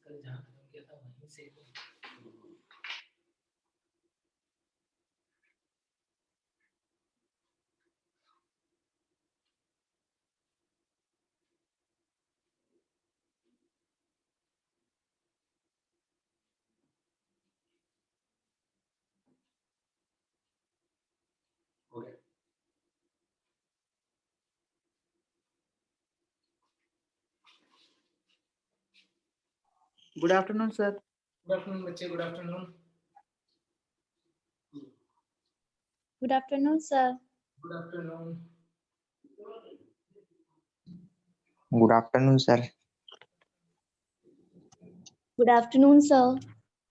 कल जहाँ खत्म किया था वहीं से हो गया। Good afternoon sir. Good afternoon बच्चे, good afternoon. Good afternoon, sir. Good afternoon. Good afternoon, sir. Good afternoon, sir.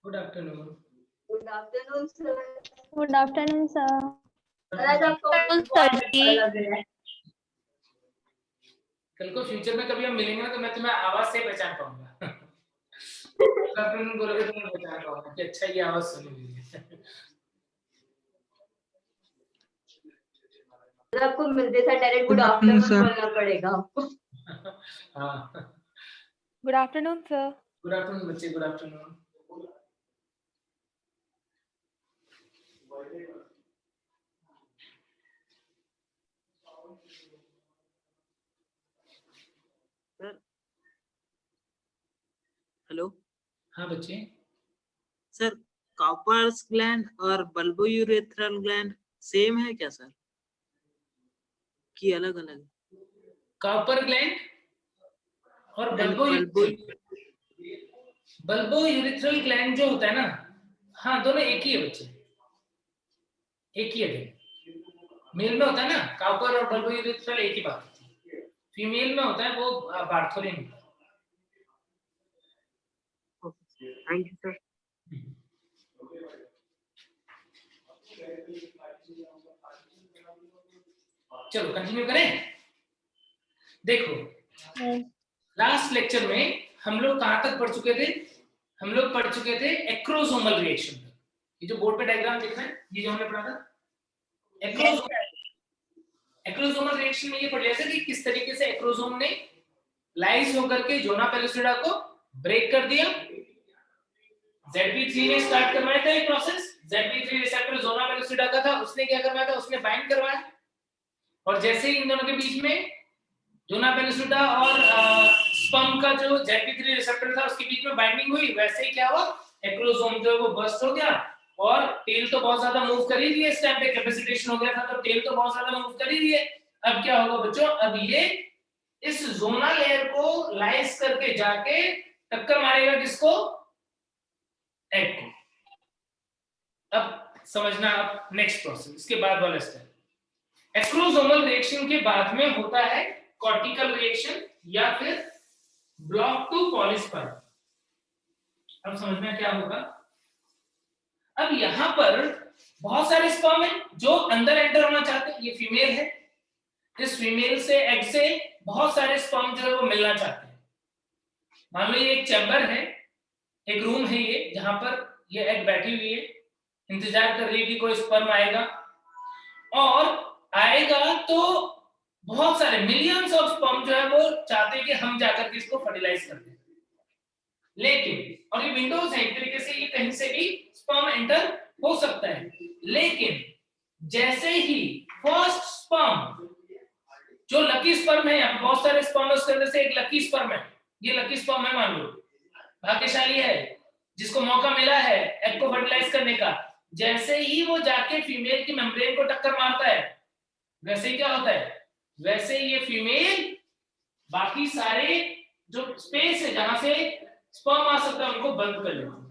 Good afternoon. Good afternoon, sir. Good afternoon, sir. आज आपको अलग है। कल को फ्यूचर में कभी हम मिलेंगे ना तो मैं तुम्हें आवाज से पहचान पाऊंगा। गुड आफ्टरनून बोलोगे तो मैं पहचान पाऊंगा कि अच्छा ये आवाज सुनी हुई है। आपको मिलते था डायरेक्ट गुड आफ्टरनून बोलना पड़ेगा आपको। हाँ, Good afternoon, sir. Good afternoon बच्चे, गुड आफ्टरनून। हेलो हाँ बच्चे, सर, कॉपर्स ग्लैंड और बल्बोयूरेथ्रल ग्लैंड सेम है क्या सर, कि अलग अलग? कॉपर ग्लैंड और बल्बोयूरेथ्रल ग्लैंड जो होता है ना, हाँ दोनों एक ही है बच्चे, एक ही है। मेल में होता है ना कॉपर और बल्बोयूरेथ्रल एक ही बात होती है, फीमेल में होता है वो बार्थोलिन। Thank you sir. चलो कंटिन्यू करें। देखो लास्ट लेक्चर में हम लोग कहां तक पढ़ चुके थे? हम लोग पढ़ चुके थे एक्रोसोमल रिएक्शन। ये जो बोर्ड पे डायग्राम दिख रहा है, ये जो हमने पढ़ा था एक्रोसोमल रिएक्शन में ये पढ़ लिया था कि किस तरीके से एक्रोसोम ने लाइस होकर के जोना पेलिसिडा को ब्रेक कर दिया। ZP3 ने स्टार्ट करवाया था ये प्रोसेस। ZP3 रिसेप्टर जोना पेलिसिडा का था, उसने क्या करवाया था? उसने बाइंड करवाया। और जैसे ही इन दोनों के बीच में जोना पेलिसिडा और स्पर्म का जो ZP3 रिसेप्टर था उसके बीच में बाइंडिंग हुई, वैसे ही क्या हुआ? एक्रोसोम जो है वो बर्स्ट हो गया और टेल तो बहुत ज्यादा मूव कर ही रही है, इस टाइम पे कैपेसिटेशन हो गया था तो टेल तो बहुत ज्यादा मूव कर ही रही है। अब क्या होगा बच्चों? अब ये इस जोना लेयर को लाइस करके जाके टक्कर मारेगा किसको? एग को। अब समझना, अब नेक्स्ट प्रोसेस, इसके बाद वाला स्टेप। एक्रोसोमल रिएक्शन के बाद में होता है कॉर्टिकल रिएक्शन या फिर ब्लॉक टू पॉलीस्पर्म। अब समझना क्या होगा। अब यहां पर बहुत सारे स्पर्म है जो अंदर एंटर होना चाहते हैं, ये फीमेल है, इस फीमेल से एग से बहुत सारे स्पर्म जो है वो मिलना चाहते हैं। मान लो ये एक चैम्बर है, एक रूम है ये, जहां पर ये एग बैठी हुई है, इंतजार कर रही है कि कोई स्पर्म आएगा, और आएगा तो बहुत सारे मिलियंस ऑफ स्पर्म जो है वो चाहते हैं कि हम जाकर के इसको फर्टिलाइज कर दें। लेकिन, और ये विंडोज है, एक तरीके से ये कहीं से भी स्पर्म एंटर हो सकता है, लेकिन जैसे ही फर्स्ट स्पर्म, जो लकी स्पर्म है, यहाँ पे बहुत सारे स्पर्म है, उसके अंदर से एक लकी स्पर्म है, ये लकी स्पर्म है, मान लो भाग्यशाली है जिसको मौका मिला है एग को फर्टिलाइज करने का। जैसे ही वो जाके फीमेल की मेम्ब्रेन को टक्कर मारता है, वैसे ही क्या होता है? वैसे ही ये फीमेल बाकी सारे जो स्पेस है जहां से स्पर्म आ सकता है उनको बंद कर लेती है।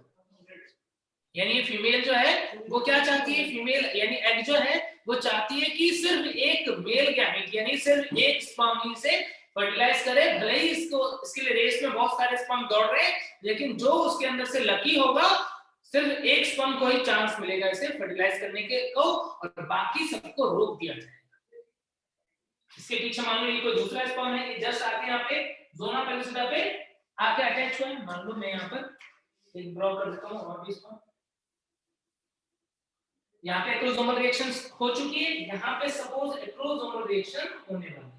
यानी फीमेल जो है वो क्या चाहती है? फीमेल यानी एग जो है वो चाहती है कि सिर्फ एक मेल गैमेट यानी सिर्फ एक स्पर्म ही से फर्टिलाइज करे, भले ही इसके लिए रेस में बहुत सारे स्पर्म दौड़ रहे हैं, लेकिन जो उसके अंदर से लकी होगा सिर्फ एक स्पर्म को ही चांस मिलेगा इसे फर्टिलाइज करने के को, और बाकी सबको रोक दिया जाएगा। इसके पीछे मान लो ये कोई दूसरा स्पर्म है, ये जस्ट आके यहाँ पे ज़ोना पेलुसिडा पे आके अटैच हुआ है। मान लो मैं यहाँ पर एक ड्रॉ कर देता हूँ और भी स्पर्म, यहाँ पे एक्रोसोमल रिएक्शन हो चुकी है, यहाँ पे सपोज एक्रोसोमल रिएक्शन होने वाली है।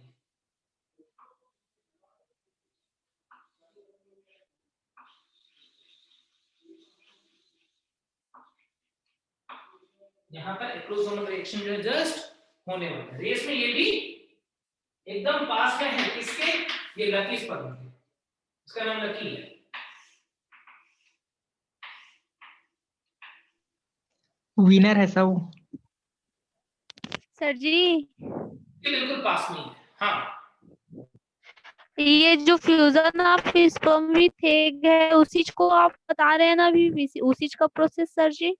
यहाँ पर एक्रोसोमल रिएक्शन जो है जस्ट होने वाला है। रेस में ये भी एकदम पास में है, किसके? ये लकी स्पर्म के, इसका नाम लकी है। विनर है सब। सर जी ये बिल्कुल पास में है। हाँ ये जो fusion of sperm with egg है उसी को आप बता रहे हैं ना अभी, उसी का प्रोसेस सर जी?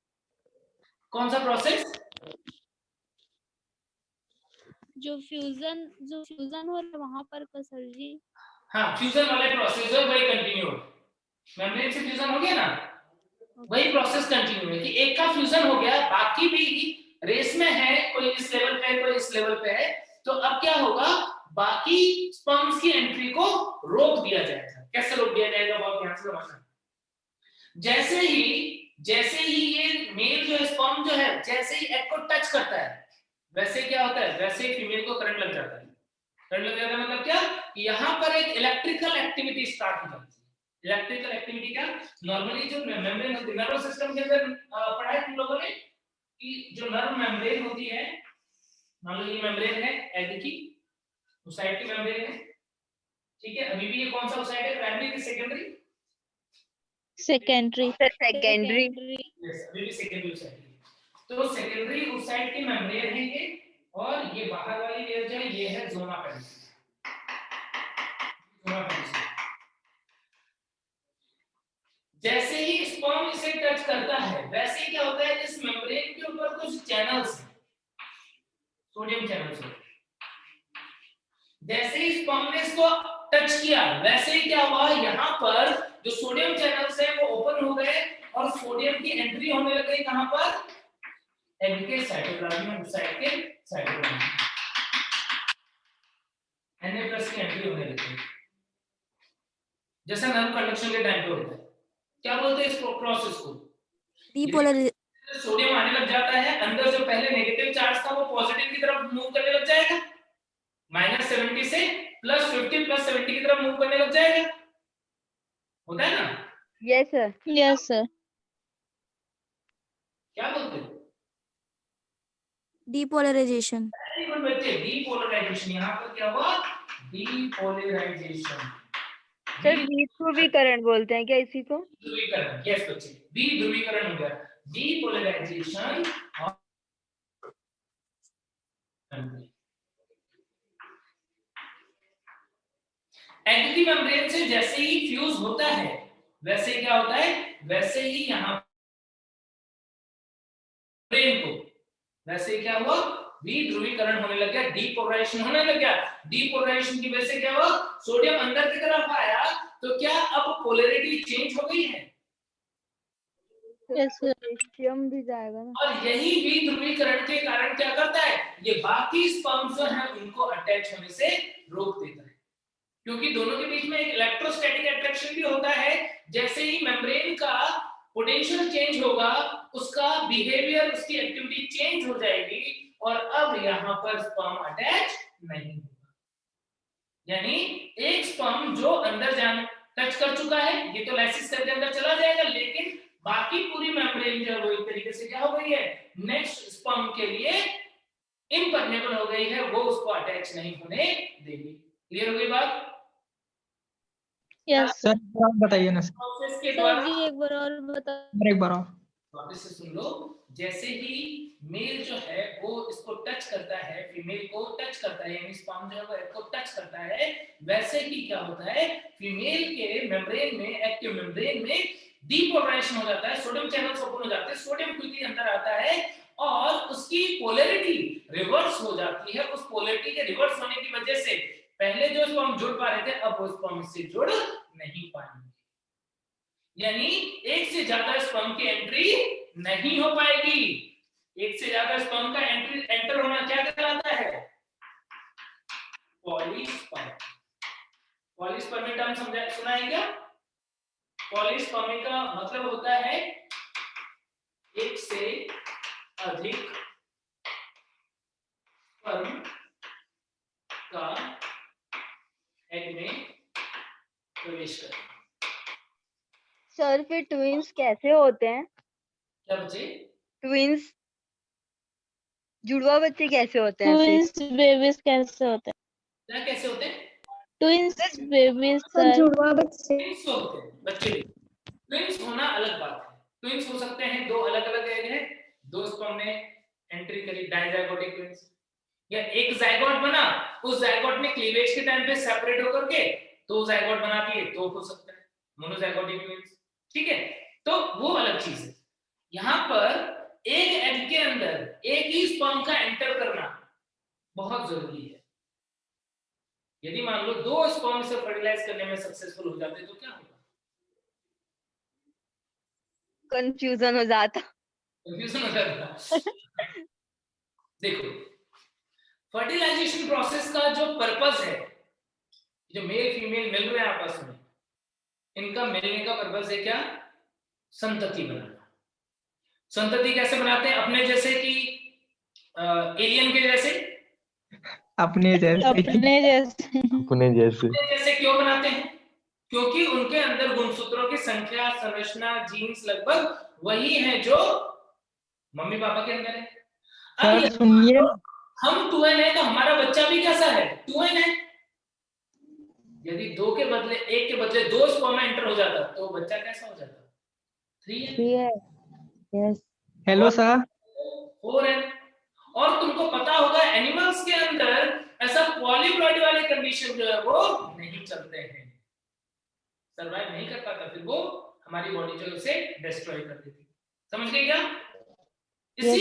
कौन सा प्रोसेस? जो फ्यूजन हो रहा है वहां पर का सर जी? हाँ फ्यूजन वाले प्रोसेस है वही कंटिन्यू है। मेम्ब्रेन से फ्यूजन हो गया ना, वही प्रोसेस कंटिन्यू है कि एक का फ्यूजन हो गया, बाकी भी रेस में है, कोई इस लेवल पे है कोई इस लेवल पे है, तो अब क्या होगा, बाकी स्पर्म्स की एंट्री को रोक दिया जाएगा। कैसे रोक दिया जाएगा, बहुत ध्यान से समझना। जैसे ही ये मेल जो है स्पर्म जो है जैसे ही एग को टच करता है वैसे क्या होता है, वैसे ही फीमेल को करंट लग जाता है। करंट लग जाता है मतलब क्या, यहाँ पर एक इलेक्ट्रिकल एक्टिविटी स्टार्ट हो जाती है। इलेक्ट्रिकल एक्टिविटी क्या, नॉर्मली जो मेम्ब्रेन होती है, नर्वस सिस्टम के अंदर पढ़ा है तुम लोगों ने कि जो नर्व मेम्ब्रेन होती है, मान लो ये मेम्ब्रेन है एग की, उस साइड की मेम्ब्रेन है, ठीक है। अभी भी ये कौन सा साइड है, प्राइमरी की सेकेंडरी? सेकेंडरी। यस अभी भी सेकेंडरी साइड है। तो सेकेंडरी उस साइड की मेम्ब्रेन है ये, और ये बाहर वाली लेयर जो है ये है ज़ोना पेलुसिडा। ज़ोना पेलुसिडा जैसे ही स्पर्म इसे टच करता है वैसे ही क्या होता है, इस मेम्ब्रेन के ऊपर कुछ चैनल्स हैं, सोडियम चैनल्स हैं। जैसे ही स्पर्म ने इसको टच किया वैसे ही क्या हुआ, यहाँ पर जो सोडियम चैनल्स हैं वो ओपन हो गए और सोडियम की एंट्री होने लग गई। कहां पर, एग के साइटोप्लाज्म साइड के साइटोप्लाज्म Na+ की एंट्री होने लग गई, जैसा नर्व कंडक्शन के टाइम पे होता है। क्या बोलते हैं इस प्रोसेस को, डीपोलर। सोडियम आने लग जाता है, अंदर जो पहले नेगेटिव चार्ज था वो पॉजिटिव की तरफ मूव करने लग जाएगा, -70 से +50 +70 की तरफ मूव करने लग जाएगा, होता है ना? Yes sir. Yes sir. क्या बोलते हैं, डीपोलराइजेशन। वेरी गुड बच्चे, डीपोलराइजेशन। यहाँ पर क्या हुआ, डीपोलराइजेशन। सर द्विध्रुवीकरण बोलते हैं क्या इसी को? ध्रुवीकरण, यस बच्चे, द्विध्रुवीकरण हो गया, डीपोलराइजेशन। एग की मेम्ब्रेन से जैसे ही फ्यूज होता है वैसे क्या होता है, वैसे ही यहाँ मेम्ब्रेन को वैसे क्या हुआ, विध्रुवीकरण होने लग गया, डीपोलराइजेशन होने लग गया। डीपोलराइजेशन की वजह से क्या हुआ, सोडियम अंदर की तरफ आया, तो क्या अब पोलैरिटी चेंज हो गई है? Yes sir. पोटेशियम भी जाएगा ना। और यही विध्रुवीकरण के कारण क्या करता है, ये बाकी स्पर्म्स जो हैं उनको अटैच होने से रोक देता है, क्योंकि दोनों के बीच में एक इलेक्ट्रोस्टैटिक अट्रैक्शन भी होता है। जैसे ही मेम्ब्रेन का पोटेंशियल चेंज होगा, उसका बिहेवियर, उसकी एक्टिविटी चेंज हो जाएगी, और अब यहाँ पर स्पर्म अटैच नहीं होगा। यानी एक स्पर्म जो अंदर जान टच कर चुका है, ये तो लाइसिस करके अंदर चला जाएगा, लेकिन बाकी पूरी मेम्ब्रेन जो है वो एक तरीके से क्या हो गई है, नेक्स्ट स्पर्म के लिए इम्परमेबल हो गई है, वो उसको अटैच नहीं होने देगी। क्लियर हो गई बात? यस सर बताइए ना सर, प्रोसेस के सर द्वारा जी एक बार और बता। एक बार और। वापस से सुन लो। जैसे ही मेल जो है वो इसको टच करता है, फीमेल को टच करता है, यानी स्पर्म जो है वो एग को टच करता है, वैसे ही क्या होता है, फीमेल के मेम्ब्रेन में, एग के मेम्ब्रेन में डीपोलराइजेशन हो जाता है, सोडियम चैनल्स ओपन हो जाते हैं, सोडियम क्विकली अंदर आता है और उसकी पोलैरिटी रिवर्स हो जाती है। उस पोलैरिटी के रिवर्स होने की वजह से पहले जो स्पर्म जुड़ पा रहे थे अब वो स्पर्म से जुड़ नहीं पाएंगे, यानी एक से ज्यादा स्पर्म की एंट्री नहीं हो पाएगी। एक से ज्यादा स्पर्म का एंटर होना क्या कहलाता है? पॉलीस्पर्मी। पॉलीस्पर्मी टर्म सुना है क्या? पॉलीस्पर्मी का मतलब होता है एक से अधिक स्पर्म का एग में प्रवेश करना। सर फिर ट्विंस कैसे होते हैं? क्या बच्चे? ट्विंस जुड़वा बच्चे कैसे होते हैं फिर? ट्विंस बेबीज कैसे होते हैं? क्या कैसे होते हैं? Twins babies sir. जुड़वा बच्चे ट्विंस होते हैं बच्चे। ट्विंस होना अलग बात है। ट्विंस हो सकते हैं, दो अलग अलग एग हैं, दो स्पर्म ने एंट्री करी, डाइजाइगोटिक ट्विंस, या एक जाइगोट बना, उस जाइगोट ने क्लीवेज के टाइम पे सेपरेट होकर के दो जाइगोट बना दिए, तो हो सकता है मोनोजाइगोटिक ट्विंस। ठीक है, तो वो अलग चीज है। यहां पर एक एग के अंदर एक ही स्पर्म का एंटर करना बहुत जरूरी है। यदि मान लो दो स्पर्म से फर्टिलाइज करने में सक्सेसफुल हो जाते तो क्या होगा? कंफ्यूजन हो जाता। कंफ्यूजन हो जाता। देखो, फर्टिलाइजेशन प्रोसेस का जो पर्पस है, जो मेल फीमेल मिल रहे हैं आपस में, इनका मिलने का पर्पस है क्या? संतति बनाना। संतति कैसे बनाते हैं? अपने जैसे कि एलियन के जैसे? अपने जैसे अपने जैसे। अपने जैसे जैसे क्यों बनाते हैं? क्योंकि उनके अंदर गुणसूत्रों की संख्या, संरचना, जीन्स लगभग वही है जो मम्मी पापा के अंदर है। अब सर यदि सुनिए, हम 2n है तो हमारा बच्चा भी कैसा है? 2n है। यदि दो के बदले एक के बदले दो स्पर्म एंटर हो जाता तो बच्चा कैसा हो जाता? 3n। Yes hello sir. 4n। और तुमको पता होगा एनिमल्स के अंदर ऐसा पॉलीप्लॉइडी वाले कंडीशन जो है वो नहीं चलते हैं, सरवाइव नहीं कर पाता, फिर वो हमारी बॉडी जो उसे डिस्ट्रॉय कर देती। समझ गए क्या? इसी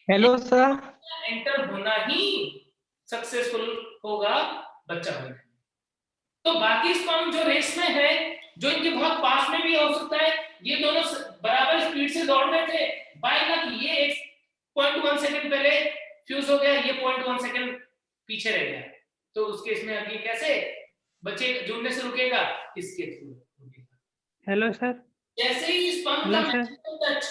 हेलो सर। एंटर होना ही सक्सेसफुल होगा बच्चा होने। तो बाकी स्पर्म जो रेस में है, जो इनके बहुत पास में भी हो सकता है, ये दोनों बराबर स्पीड से दौड़ रहे थे, बाय लक ये 0.1 सेकंड पहले फ्यूज हो गया, ये 0.1 सेकंड पीछे रह गया, तो उस केस में आगे कैसे बच्चे जुड़ने से रुकेगा? इसके थ्रू रुकेगा। Hello sir. जैसे ही स्पर्म का मैजिकल टच,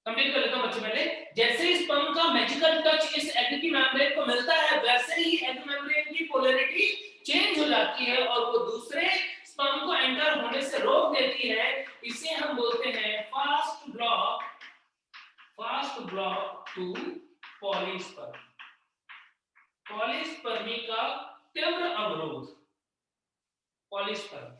कंप्लीट कर लेता हूं बच्चे पहले, जैसे ही स्पर्म का मैजिकल टच इस एग की मेम्ब्रेन को मिलता है, वैसे ही एग मेम्ब्रेन की पोलैरिटी चेंज हो जाती है और वो दूसरे स्पर्म को एंटर होने से रोक देती है। इसे हम बोलते हैं fast block to polyspermy. Polyspermy का तीव्र अवरोध, पॉलीस्पर्मी।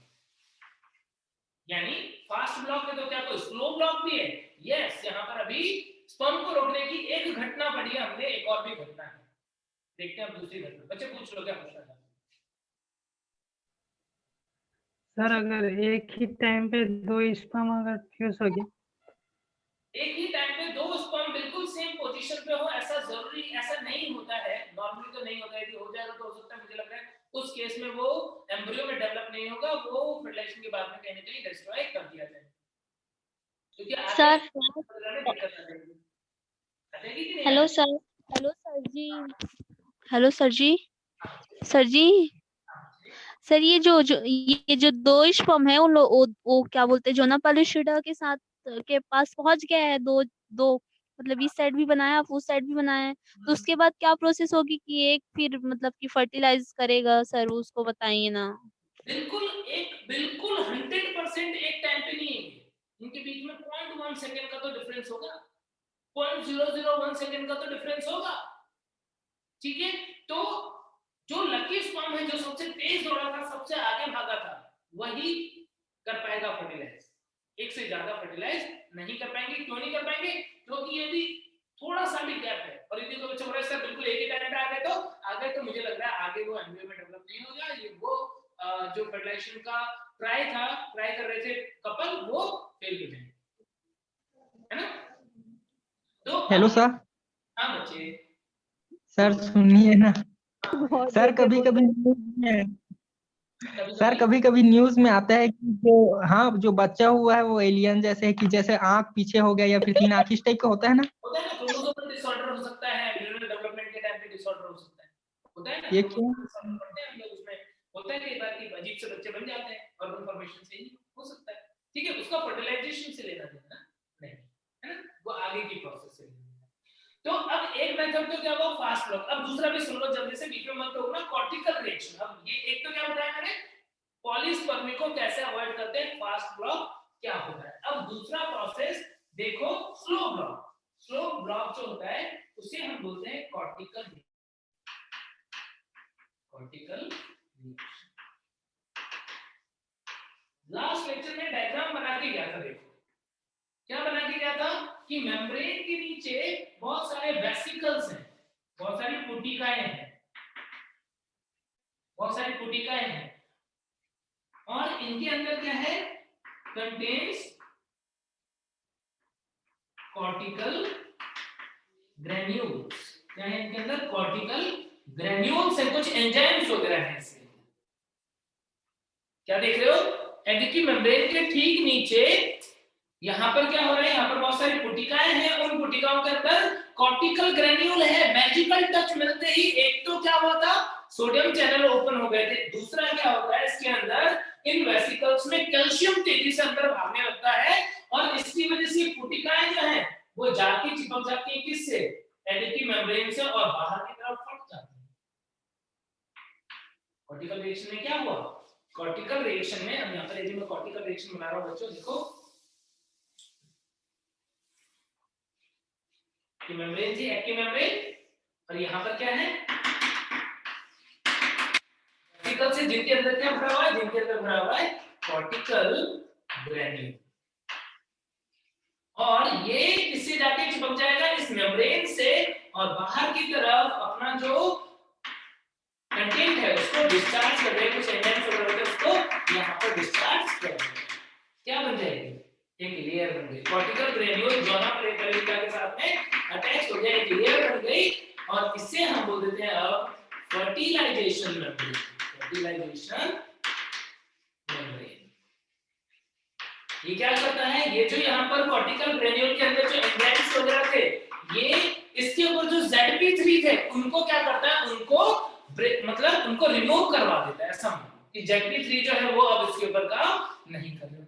यानी फास्ट ब्लॉक है तो क्या कोई स्लो ब्लॉक भी है? यस, यहाँ पर अभी स्पर्म को रोकने की एक घटना पड़ी है हमने, एक और भी घटना है, देखते हैं अब दूसरी घटना। बच्चे पूछ लो क्या पूछना था? सर अगर एक ही टाइम पे दो स्पर्म अगर फ्यूज हो गया, एक ही टाइम पे दो स्पर्म बिल्कुल सेम पोजीशन पे हो, ऐसा जरूरी, ऐसा नहीं होता है, नॉर्मली तो नहीं होता है। कि हो जाएगा तो हो सकता है, मुझे लग रहा है उस केस में वो एम्ब्रियो में डेवलप नहीं होगा, वो फर्टिलाइजेशन के बाद में कहीं ना कहीं डिस्ट्रॉय कर दिया जाएगा, क्योंकि sir hello sir. Sir. Hello sir जी। हेलो सर जी। सर जी, सर ये जो दो स्पर्म है उन वो क्या बोलते हैं, जोना पैलिस्यूडा के साथ के पास पहुंच गया है, दो दो मतलब इस साइड भी बनाया, उस साइड भी बनाया है, तो उसके बाद क्या प्रोसेस होगी कि एक फिर मतलब कि फर्टिलाइज करेगा? सर उसको बताइए ना। बिल्कुल 100% एक टाइम पे नहीं है, इनके बीच में 0.1 सेकंड का तो डिफरेंस होगा, 0.001 सेकंड का तो डिफरेंस होगा। ठीक है, तो जो लकी स्पर्म है, जो सबसे तेज दौड़ा था, सबसे आगे भागा था, वही कर पाएगा फर्टिलाइज। एक से ज्यादा फर्टिलाइज नहीं कर पाएंगे। क्यों नहीं कर पाएंगे? क्योंकि यदि थोड़ा सा भी गैप है और यदि कोई बच्चा बोल रहा है बिल्कुल एक ही टाइम पे आ गए तो मुझे लग रहा है आगे वो एम्ब्रियो में डेवलप नहीं होगा। ये वो जो फर्टिलाइजेशन का ट्राई कर रहे थे कपल, वो फेल हो जाएंगे, है ना? तो हेलो सर। हाँ बच्चे। सर सुनिए ना, सर कभी कभी सर कभी कभी न्यूज में आता है कि जो, हाँ, जो बच्चा हुआ है वो एलियन जैसे है, कि जैसे आंख पीछे हो गया या फिर 3 आंख इस टाइप का होता है ना। होता है ना, क्रोमोसोमल डिसऑर्डर हो सकता है, न्यूरल डेवलपमेंट के टाइम पे डिसऑर्डर हो सकता है, होता है ना, ये क्रोमोसोमल क्यों? डिसऑर्डर पढ़ते हैं हम लोग, उसमें होता है कई बार कि अजीब से बच्चे बन जाते हैं ऑर्गन फॉर्मेशन से ही हो सकता है। ठीक है, उसका फर्टिलाइजेशन से लेना देना नहीं है ना, वो आगे की प्रोसेस से लेना। तो अब एक मेथड तो क्या हुआ फास्ट ब्लॉक, अब दूसरा भी सुन लो जल्दी से, बीच में मत रोकना, कॉर्टिकल रिएक्शन। अब ये एक तो क्या बताया मैंने, पॉलीस्पर्मी को कैसे अवॉइड करते हैं, फास्ट ब्लॉक क्या होता है। अब दूसरा प्रोसेस देखो, स्लो ब्लॉक। स्लो ब्लॉक जो होता है उसे हम बोलते हैं कॉर्टिकल रिएक्शन। लास्ट लेक्चर में डायग्राम बना के गया था, देखो क्या बना के गया था कि मेम्ब्रेन के नीचे बहुत सारे वेसिकल्स हैं, बहुत सारी पुटिकाएं हैं, बहुत सारी पुटिकाएं हैं, और इनके अंदर क्या है, कंटेन्स कॉर्टिकल ग्रेन्यूल्स। क्या है इनके अंदर, कॉर्टिकल ग्रेन्यूल्स है, कुछ एंजाइम्स वगैरह हैं इसके। क्या देख रहे हो, एडिकी मेम्ब्रेन के ठीक नीचे यहां पर क्या हो रहा है, यहां पर बहुत सारी पुटिकाएं हैं, उन पुटिकाओं के अंदर कॉर्टिकल ग्रेन्यूल है। मैजिकल टच मिलते ही एक तो क्या हुआ था, सोडियम चैनल ओपन हो गए थे, दूसरा क्या होता है इसके अंदर, इन वेसिकल्स में कैल्शियम तेजी से अंदर भागने लगता है, और इसकी वजह से पुटिकाएं जो हैं वो जाके चिपक जाती है किससे, एडिकी मेम्ब्रेन से, और बाहर की तरफ फट जाती है। कॉर्टिकल रिएक्शन में क्या हुआ, कॉर्टिकल रिएक्शन में, अब यहां पर यदि मैं कॉर्टिकल रिएक्शन बना रहा हूं बच्चों, देखो कि मेम्ब्रेन थी, एक्टिव मेम्ब्रेन, और यहां पर क्या है, कॉर्टिकल से, जिनके अंदर क्या भरा हुआ है, जिनके अंदर भरा हुआ है कॉर्टिकल ग्रेन्यूल, और ये इससे जाके चिपक जाएगा इस मेम्ब्रेन से, और बाहर की तरफ अपना जो कंटेंट है उसको डिस्चार्ज कर देगा, कुछ एंजाइम्स वगैरह होते हैं उसको यहां पर डिस्चार्ज कर देगा। क्या बन जाएगी, एक लेयर बन गई, कॉर्टिकल ग्रेन्यूल जोना पेरिफेरलिका के साथ में अटैच हो गया, एक लेयर बन गई, और इससे हम बोल देते हैं अब फर्टिलाइजेशन मेम्ब्रेन। फर्टिलाइजेशन मेम्ब्रेन ये क्या करता है, ये जो यहाँ पर कॉर्टिकल ग्रेन्यूल के अंदर जो एंजाइम्स वगैरह थे, ये इसके ऊपर जो ZP3 थे उनको क्या करता है, उनको मतलब उनको रिमूव करवा देता है, ऐसा कि ZP3 जो है वो अब इसके ऊपर काम नहीं कर रहा।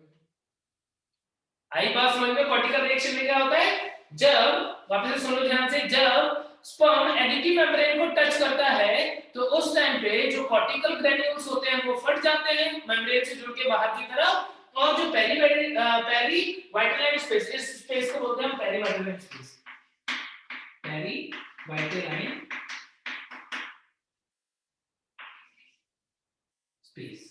आई बात समझ में, कॉर्टिकल रिएक्शन में क्या होता है, जब वापस से सुनो ध्यान से, जब स्पर्म एडिकी मेम्ब्रेन को टच करता है तो उस टाइम पे जो कॉर्टिकल ग्रेन्यूल्स होते हैं वो फट जाते हैं मेम्ब्रेन से जुड़ के बाहर की तरफ, और जो पेरी वाइटलाइन स्पेस, इस स्पेस को बोलते हैं हम perivitelline space, perivitelline space,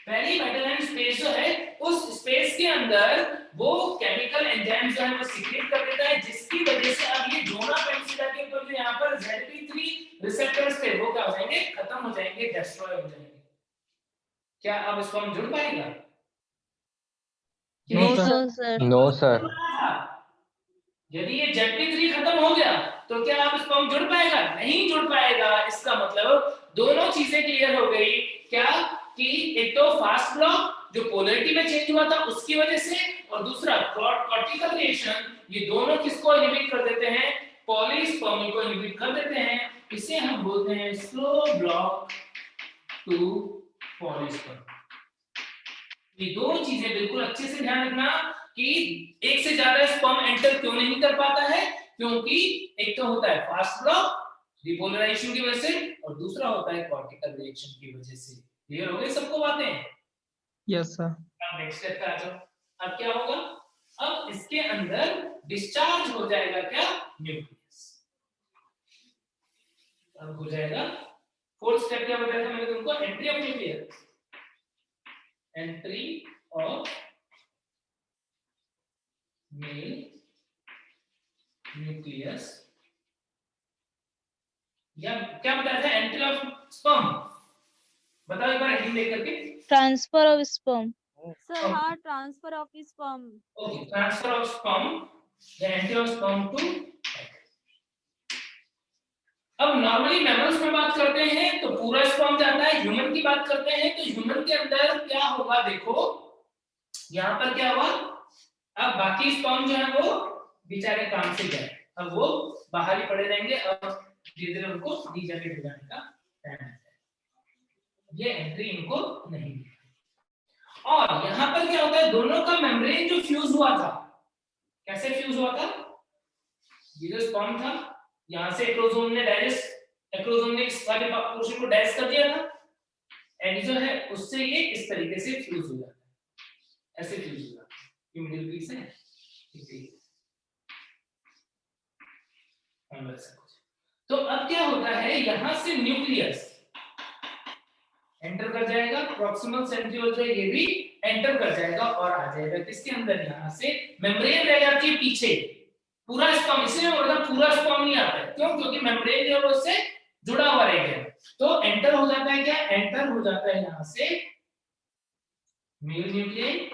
perivitelline space जो है, उस स्पेस के अंदर वो केमिकल एंजाइम जो है वो सीक्रेट कर देता है, जिसकी वजह से अब ये जोना पेनिसिलिया के ऊपर जो यहाँ पर ZP3 रिसेप्टर्स थे वो क्या हो जाएंगे, खत्म हो जाएंगे, डिस्ट्रॉय हो जाएंगे। क्या अब स्पर्म जुड़ पाएगा, नो सर। No sir. यदि ये ZP3 खत्म हो गया तो क्या अब स्पर्म जुड़ पाएगा, नहीं जुड़ पाएगा। इसका मतलब दोनों चीजें क्लियर हो गई, क्या कि एक तो फास्ट ब्लॉक जो पोलैरिटी में चेंज हुआ था उसकी वजह से, और दूसरा कॉर्टिकल रिएक्शन, ये दोनों किसको इनहिबिट कर देते हैं, पॉलीस्पर्मी को इनहिबिट कर देते हैं। इसे हम बोलते हैं स्लो ब्लॉक टू पॉलीस्पर्मी। ये दो चीजें बिल्कुल अच्छे से ध्यान रखना कि एक से ज्यादा स्पर्म एंटर क्यों नहीं कर पाता है, क्योंकि एक तो होता है फास्ट ब्लॉक डिपोलराइजेशन की वजह से, और दूसरा होता है कॉर्टिकल रिएक्शन की वजह से। क्लियर हो गई सबको बातें? Yes sir. अब नेक्स्ट स्टेप पे आ जाओ। अब क्या होगा, अब इसके अंदर डिस्चार्ज हो जाएगा क्या, न्यूक्लियस। अब हो जाएगा फोर्थ स्टेप, क्या बताया था मैंने तुमको, entry of nucleus, entry of male nucleus, या क्या बताया था, एंट्री ऑफ स्पर्म, बताओ एक बार हिंदी देख करके। Transfer of sperm. सर हाँ, transfer of sperm. Okay, transfer of sperm या entry of sperm to egg. अब नॉर्मली मैमल्स में बात करते हैं तो पूरा स्पर्म जाता है, ह्यूमन की बात करते हैं तो ह्यूमन के अंदर क्या होगा, देखो यहाँ पर क्या हुआ, अब बाकी स्पर्म जो है वो बेचारे काम से गए, अब वो बाहर ही पड़े रहेंगे, अब धीरे धीरे उनको डीजनरेट हो जाने का टाइम है, ये एंट्री इनको नहीं मिली। और यहाँ पर क्या होता है, दोनों का मेम्ब्रेन जो फ्यूज हुआ था, कैसे फ्यूज हुआ था, ये जो स्पर्म था यहाँ से एक्रोसोम ने इस वाले पोर्शन को डैश कर दिया था, एंड जो है उससे ये इस तरीके से फ्यूज हो जाता है, ऐसे फ्यूज हो जाता है, ये मिडिल पीस है, ठीक है। तो अब क्या होता है, यहां से न्यूक्लियस एंटर कर जाएगा, प्रॉक्सिमल सेंट्रियोल जो ये भी एंटर कर जाएगा और आ जाएगा किसके अंदर, यहां से मेम्ब्रेन रह जाती है पीछे, पूरा स्पर्म, इसलिए मतलब पूरा स्पर्म नहीं आता है, क्यों, क्योंकि मेम्ब्रेन जो है उससे जुड़ा हुआ रह गया, तो एंटर हो जाता है, क्या एंटर हो जाता है यहां से मेल न्यूक्लियस,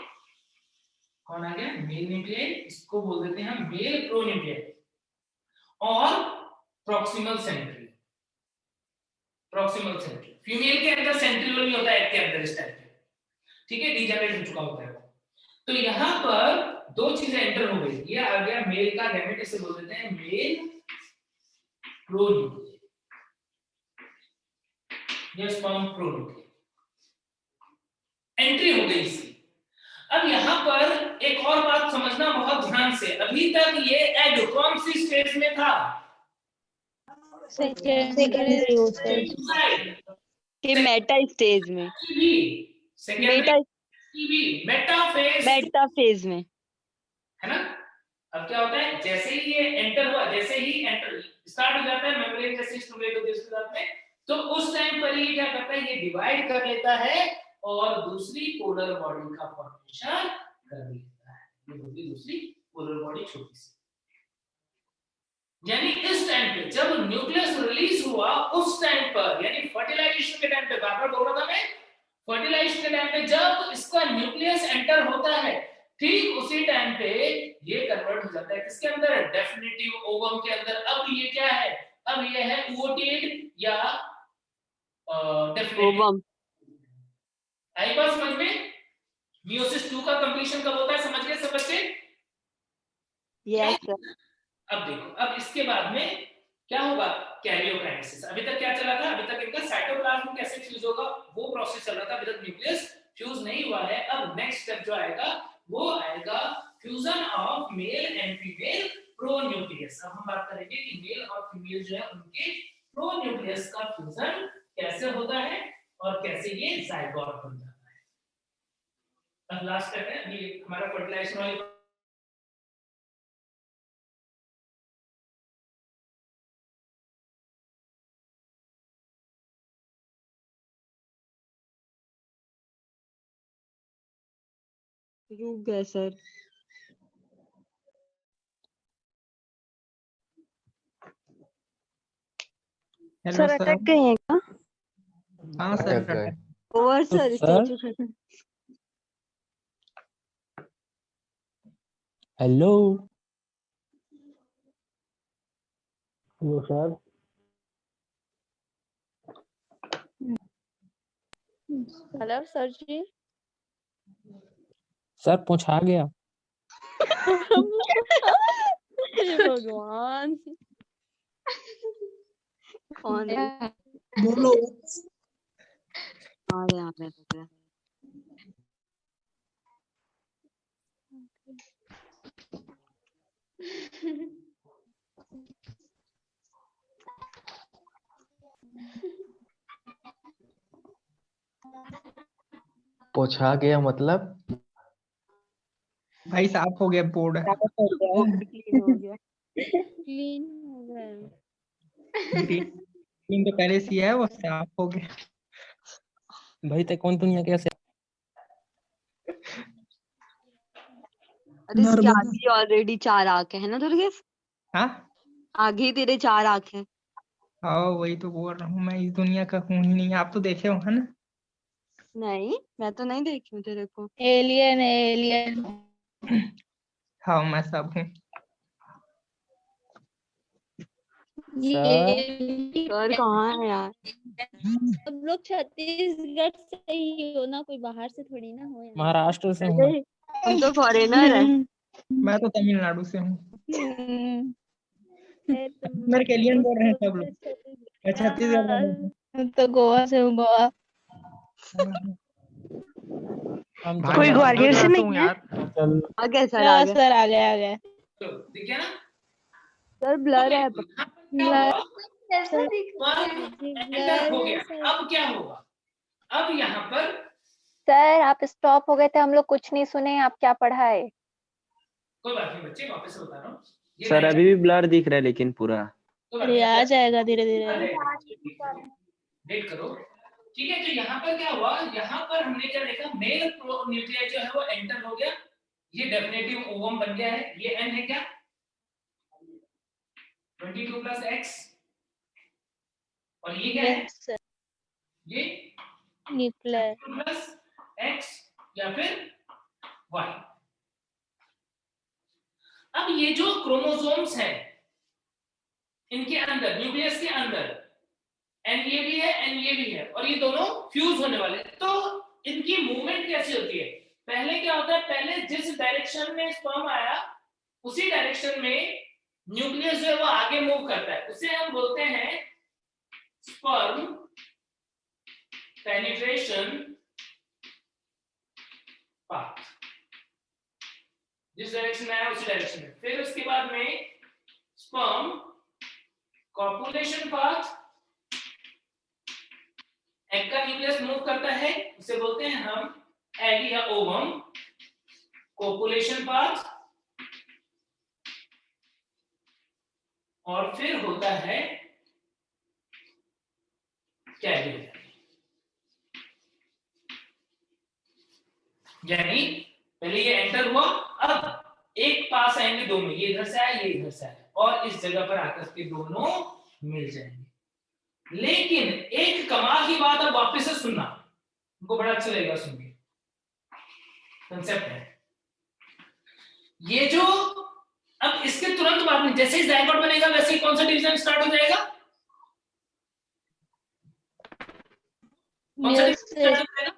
कौन आ गया, मेल न्यूक्लियस, इसको बोल देते हैं मेल प्रोन्यूक्लियस, और प्रॉक्सिमल सेंट्रियोल, फीमेल के अंदर सेंट्रियोल नहीं होता है, एग के अंदर इस टाइप के, ठीक है, डीजनरेट हो चुका होता है। तो यहाँ पर दो चीजें एंटर हो गई, ये आ गया मेल का गैमेट, इसे बोल देते हैं मेल प्रोन्यूक्लियस, ये स्पर्म प्रोन्यूक्लियस, एंट्री हो गई इसकी। अब यहाँ पर एक और बात समझना बहुत ध्यान से, अभी तक ये एग कौन सी स्टेज में था, मेटा स्टेज में, मेटा फेज में, है ना। अब क्या होता है, जैसे ही ये एंटर हुआ, जैसे ही एंटर स्टार्ट हो जाता है मेम्ब्रेन जैसे स्टिमुलेट होती है उसके साथ में, तो उस टाइम पर ये क्या करता है, ये डिवाइड कर लेता है और दूसरी पोलर बॉडी का फॉर्मेशन कर देता है, ये होती है दूसरी पोलर बॉडी छोटी सी। यानी इस टाइम पे जब न्यूक्लियस रिलीज हुआ उस टाइम पर, यानी फर्टिलाइजेशन के टाइम पे, बार-बार बोल रहा था मैं, फर्टिलाइजेशन के टाइम पे जब इसका न्यूक्लियस एंटर होता है, ठीक उसी टाइम पे ये कन्वर्ट हो जाता है किसके अंदर, डेफिनेटिव ओवम के अंदर। अब ये क्या है, अब ये है ओवोटेड या डेफिनेटिव ओवम। आई बात समझ में, मियोसिस 2 का कंप्लीशन कब होता है, समझ गए सब बच्चे? Yes sir. अब देखो, अब इसके बाद में क्या होगा, कैरियोकाइनेसिस। अभी तक क्या चला था, अभी तक इनका साइटोप्लाज्म कैसे फ्यूज होगा वो प्रोसेस चल रहा था, अभी तक न्यूक्लियस फ्यूज नहीं हुआ है। अब नेक्स्ट स्टेप जो आएगा वो आएगा fusion of male and female pronucleus. अब हम बात करेंगे कि मेल और फीमेल जो है उनके प्रोन्यूक्लियस का फ्यूजन कैसे होता है और कैसे ये जाइगोट बन जाता है। अब लास्ट स्टेप है, अभी हमारा फर्टिलाइजेशन वाली रुक गए सर। Hello sir sir. अटक गए हैं क्या? हाँ sir. Over sir. Hello hello sir. Hello sir जी। सर पहुंचा गया। हे भगवान, कौन है? बोलो। आ गया। पोछा गया मतलब भाई साफ हो गया बोर्ड। क्लीन हो गया। क्लीन हो गया। ग्रीन तो पहले से है, वो साफ हो गया। भाई ते कौन दुनिया कैसे? अरे इसके आगे ऑलरेडी 4 आंखें है ना दुर्गेश? हाँ आगे ही तेरे 4 आंखें। हाँ वही तो बोल रहा हूँ, मैं इस दुनिया का हूँ ही नहीं। आप तो देखे हो है ना? नहीं मैं तो नहीं देखी हूँ तेरे को। Alien alien. हाँ मैं सब हूँ। ये सर कहाँ है यार? सब लोग छत्तीसगढ़ से ही हो ना, कोई बाहर से थोड़ी ना हो यार। महाराष्ट्र से हूँ। अरे हम तो फॉरेनर है। मैं तो तमिलनाडु से हूँ। मेरे के एलियन बोल रहे हैं सब लोग। मैं छत्तीसगढ़ वाले हैं। मैं तो गोवा से हूँ, गोवा। हम भाई कोई मैं ग्वालियर से गुजरात नहीं हूँ है? यार। चल आ गए सर, आ गए। सर आ गए, आ गए। तो ठीक है ना? सर ब्लर है। तो यहाँ पर क्या हुआ? कैसा दिख रहा है? पर एंटर हो गया। अब क्या होगा? अब यहाँ पर सर आप स्टॉप हो गए थे, हम लोग कुछ नहीं सुने, आप क्या पढ़ाए? कोई बात नहीं बच्चे, वापस से बता रहा हूँ। ये सर डायग्राम- अभी भी ब्लर दिख रहा है लेकिन पूरा। कोई बात अरे नहीं, आ जाएगा धीरे धीरे। वेट करो। ठीक है, तो यहाँ पर क्या हुआ? यहाँ पर हमने क्या देखा? मेल न्यूक्लियर जो है वो एंटर हो गया। ये डेफिनेटिव ओवम बन गया है। ये n है क्या? 22 प्लस x। और ये क्या है? सर ये न्यूक्लियर प्लस x या फिर y। अब ये जो क्रोमोसोम्स हैं इनके अंदर, न्यूक्लियस के अंदर एन ये भी है, एन ये भी है, और ये दोनों फ्यूज होने वाले हैं। तो इनकी मूवमेंट कैसी होती है? पहले क्या होता है? पहले जिस डायरेक्शन में स्पर्म आया उसी डायरेक्शन में न्यूक्लियस जो है वो आगे मूव करता है। उसे हम बोलते हैं स्पर्म पेनिट्रेशन पाथ। जिस डायरेक्शन में आया उसी डायरेक्शन में। फिर उसके बाद में स्पर्म कॉपुलेशन पाथ, एग का न्यूक्लियस मूव करता है, उसे बोलते हैं हम एग या ओवम। कोपुलेशन पाथ, और फिर होता है कैरियर। यानी पहले ये एंटर हुआ, अब एक पास आएंगे दो में, ये इधर से आया, ये इधर से आया, और इस जगह पर आकर के दोनों मिल जाएंगे। लेकिन एक कमाल की बात अब वापस से सुनना, उनको बड़ा अच्छा लगेगा सुन के। कंसेप्ट है ये जो, अब इसके तुरंत बाद में जैसे ही जायगोट बनेगा वैसे ही कौन सा डिवीजन स्टार्ट हो जाएगा? कौन सा डिवीजन स्टार्ट हो जाएगा?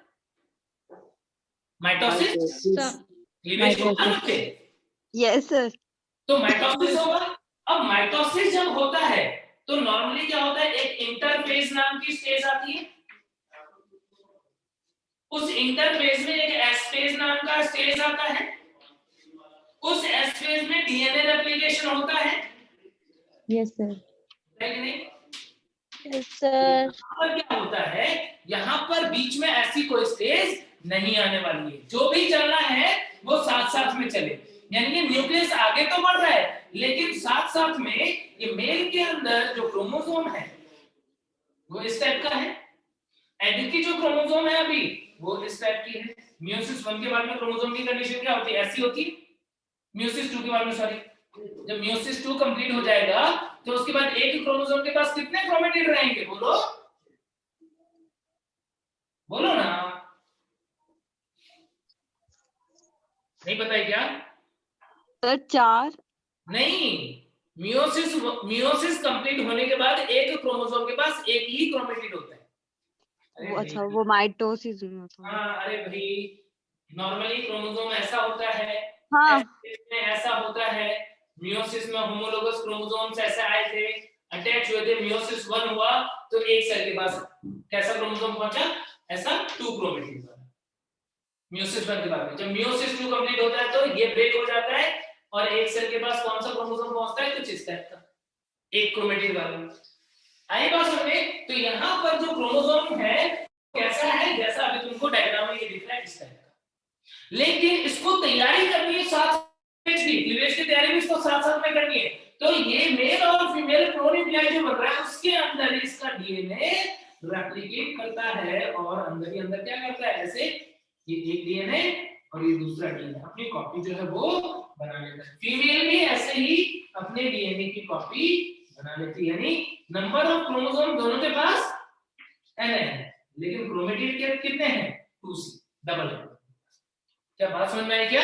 माइटोसिस। क्लीवेज होगा ना बच्चे? Yes sir. तो माइटोसिस होगा। अब माइटोसिस जब होता है तो नॉर्मली क्या होता है? एक इंटरफेज नाम की स्टेज आती है। उस इंटरफेज में एक एस फेज नाम का स्टेज आता है। उस एस फेज में डीएनए रेप्लिकेशन होता है। Yes sir. है कि नहीं? Yes sir. यहाँ पर क्या होता है? यहाँ पर बीच में ऐसी कोई स्टेज नहीं आने वाली है। जो भी चलना है वो साथ साथ में चले। यानी कि न्यूक्लियस आगे तो बढ़ रहा है लेकिन साथ साथ में ये मेल के अंदर जो क्रोमोसोम है वो इस टाइप का है। एग की जो क्रोमोसोम है अभी वो इस टाइप की है। मियोसिस 1 के बाद में क्रोमोसोम की कंडीशन क्या होती है? ऐसी होती है। मियोसिस 2 के बाद में, सॉरी, जब मियोसिस 2 कंप्लीट हो जाएगा तो उसके बाद एक क्रोमोसोम के पास कितने क्रोमेटिड रहेंगे? बोलो बोलो ना, नहीं पता है क्या? सर 4। नहीं, मियोसिस कंप्लीट होने के बाद एक क्रोमोसोम के पास एक ही क्रोमेटिड होता है। वो अच्छा, वो माइटोसिस में होता है। हाँ, अरे भाई, नॉर्मली क्रोमोसोम ऐसा होता है, हाँ। में ऐसा होता है। मियोसिस में होमोलोगस क्रोमोसोम्स ऐसे आए थे, अटैच हुए थे, मियोसिस 1 हुआ तो एक सेल के पास कैसा क्रोमोसोम पहुंचा? ऐसा 2 क्रोमेटिड। मियोसिस 1 के बाद में जब मियोसिस 2 कंप्लीट होता है तो ये ब्रेक हो जाता है और एक सेल के पास कौन सा क्रोमोसोम पहुंचता है? कुछ इस टाइप का, एक क्रोमेटिड वाला। आई बात समझ? तो यहाँ पर जो क्रोमोसोम है कैसा है? जैसा अभी तुमको डायग्राम में ये दिख रहा है इस टाइप का। लेकिन इसको तैयारी करनी है साथ क्लीवेज की तैयारी भी इसको साथ साथ में करनी है। तो ये मेल और फीमेल प्रोन्यूक्लियाई जो बन रहा है उसके अंदर इसका डीएनए रेप्लिकेट करता है और अंदर ही अंदर क्या करता है? ऐसे ये एक डीएनए और ये दूसरा डीएनए अपनी कॉपी जो है वो बना लेता है। फीमेल भी ऐसे ही अपने डीएनए की कॉपी बना लेती है। यानी नंबर ऑफ क्रोमोसोम दोनों के पास n है लेकिन क्रोमेटिड के कितने हैं? 2c, डबल है। क्या बात समझ में आई क्या?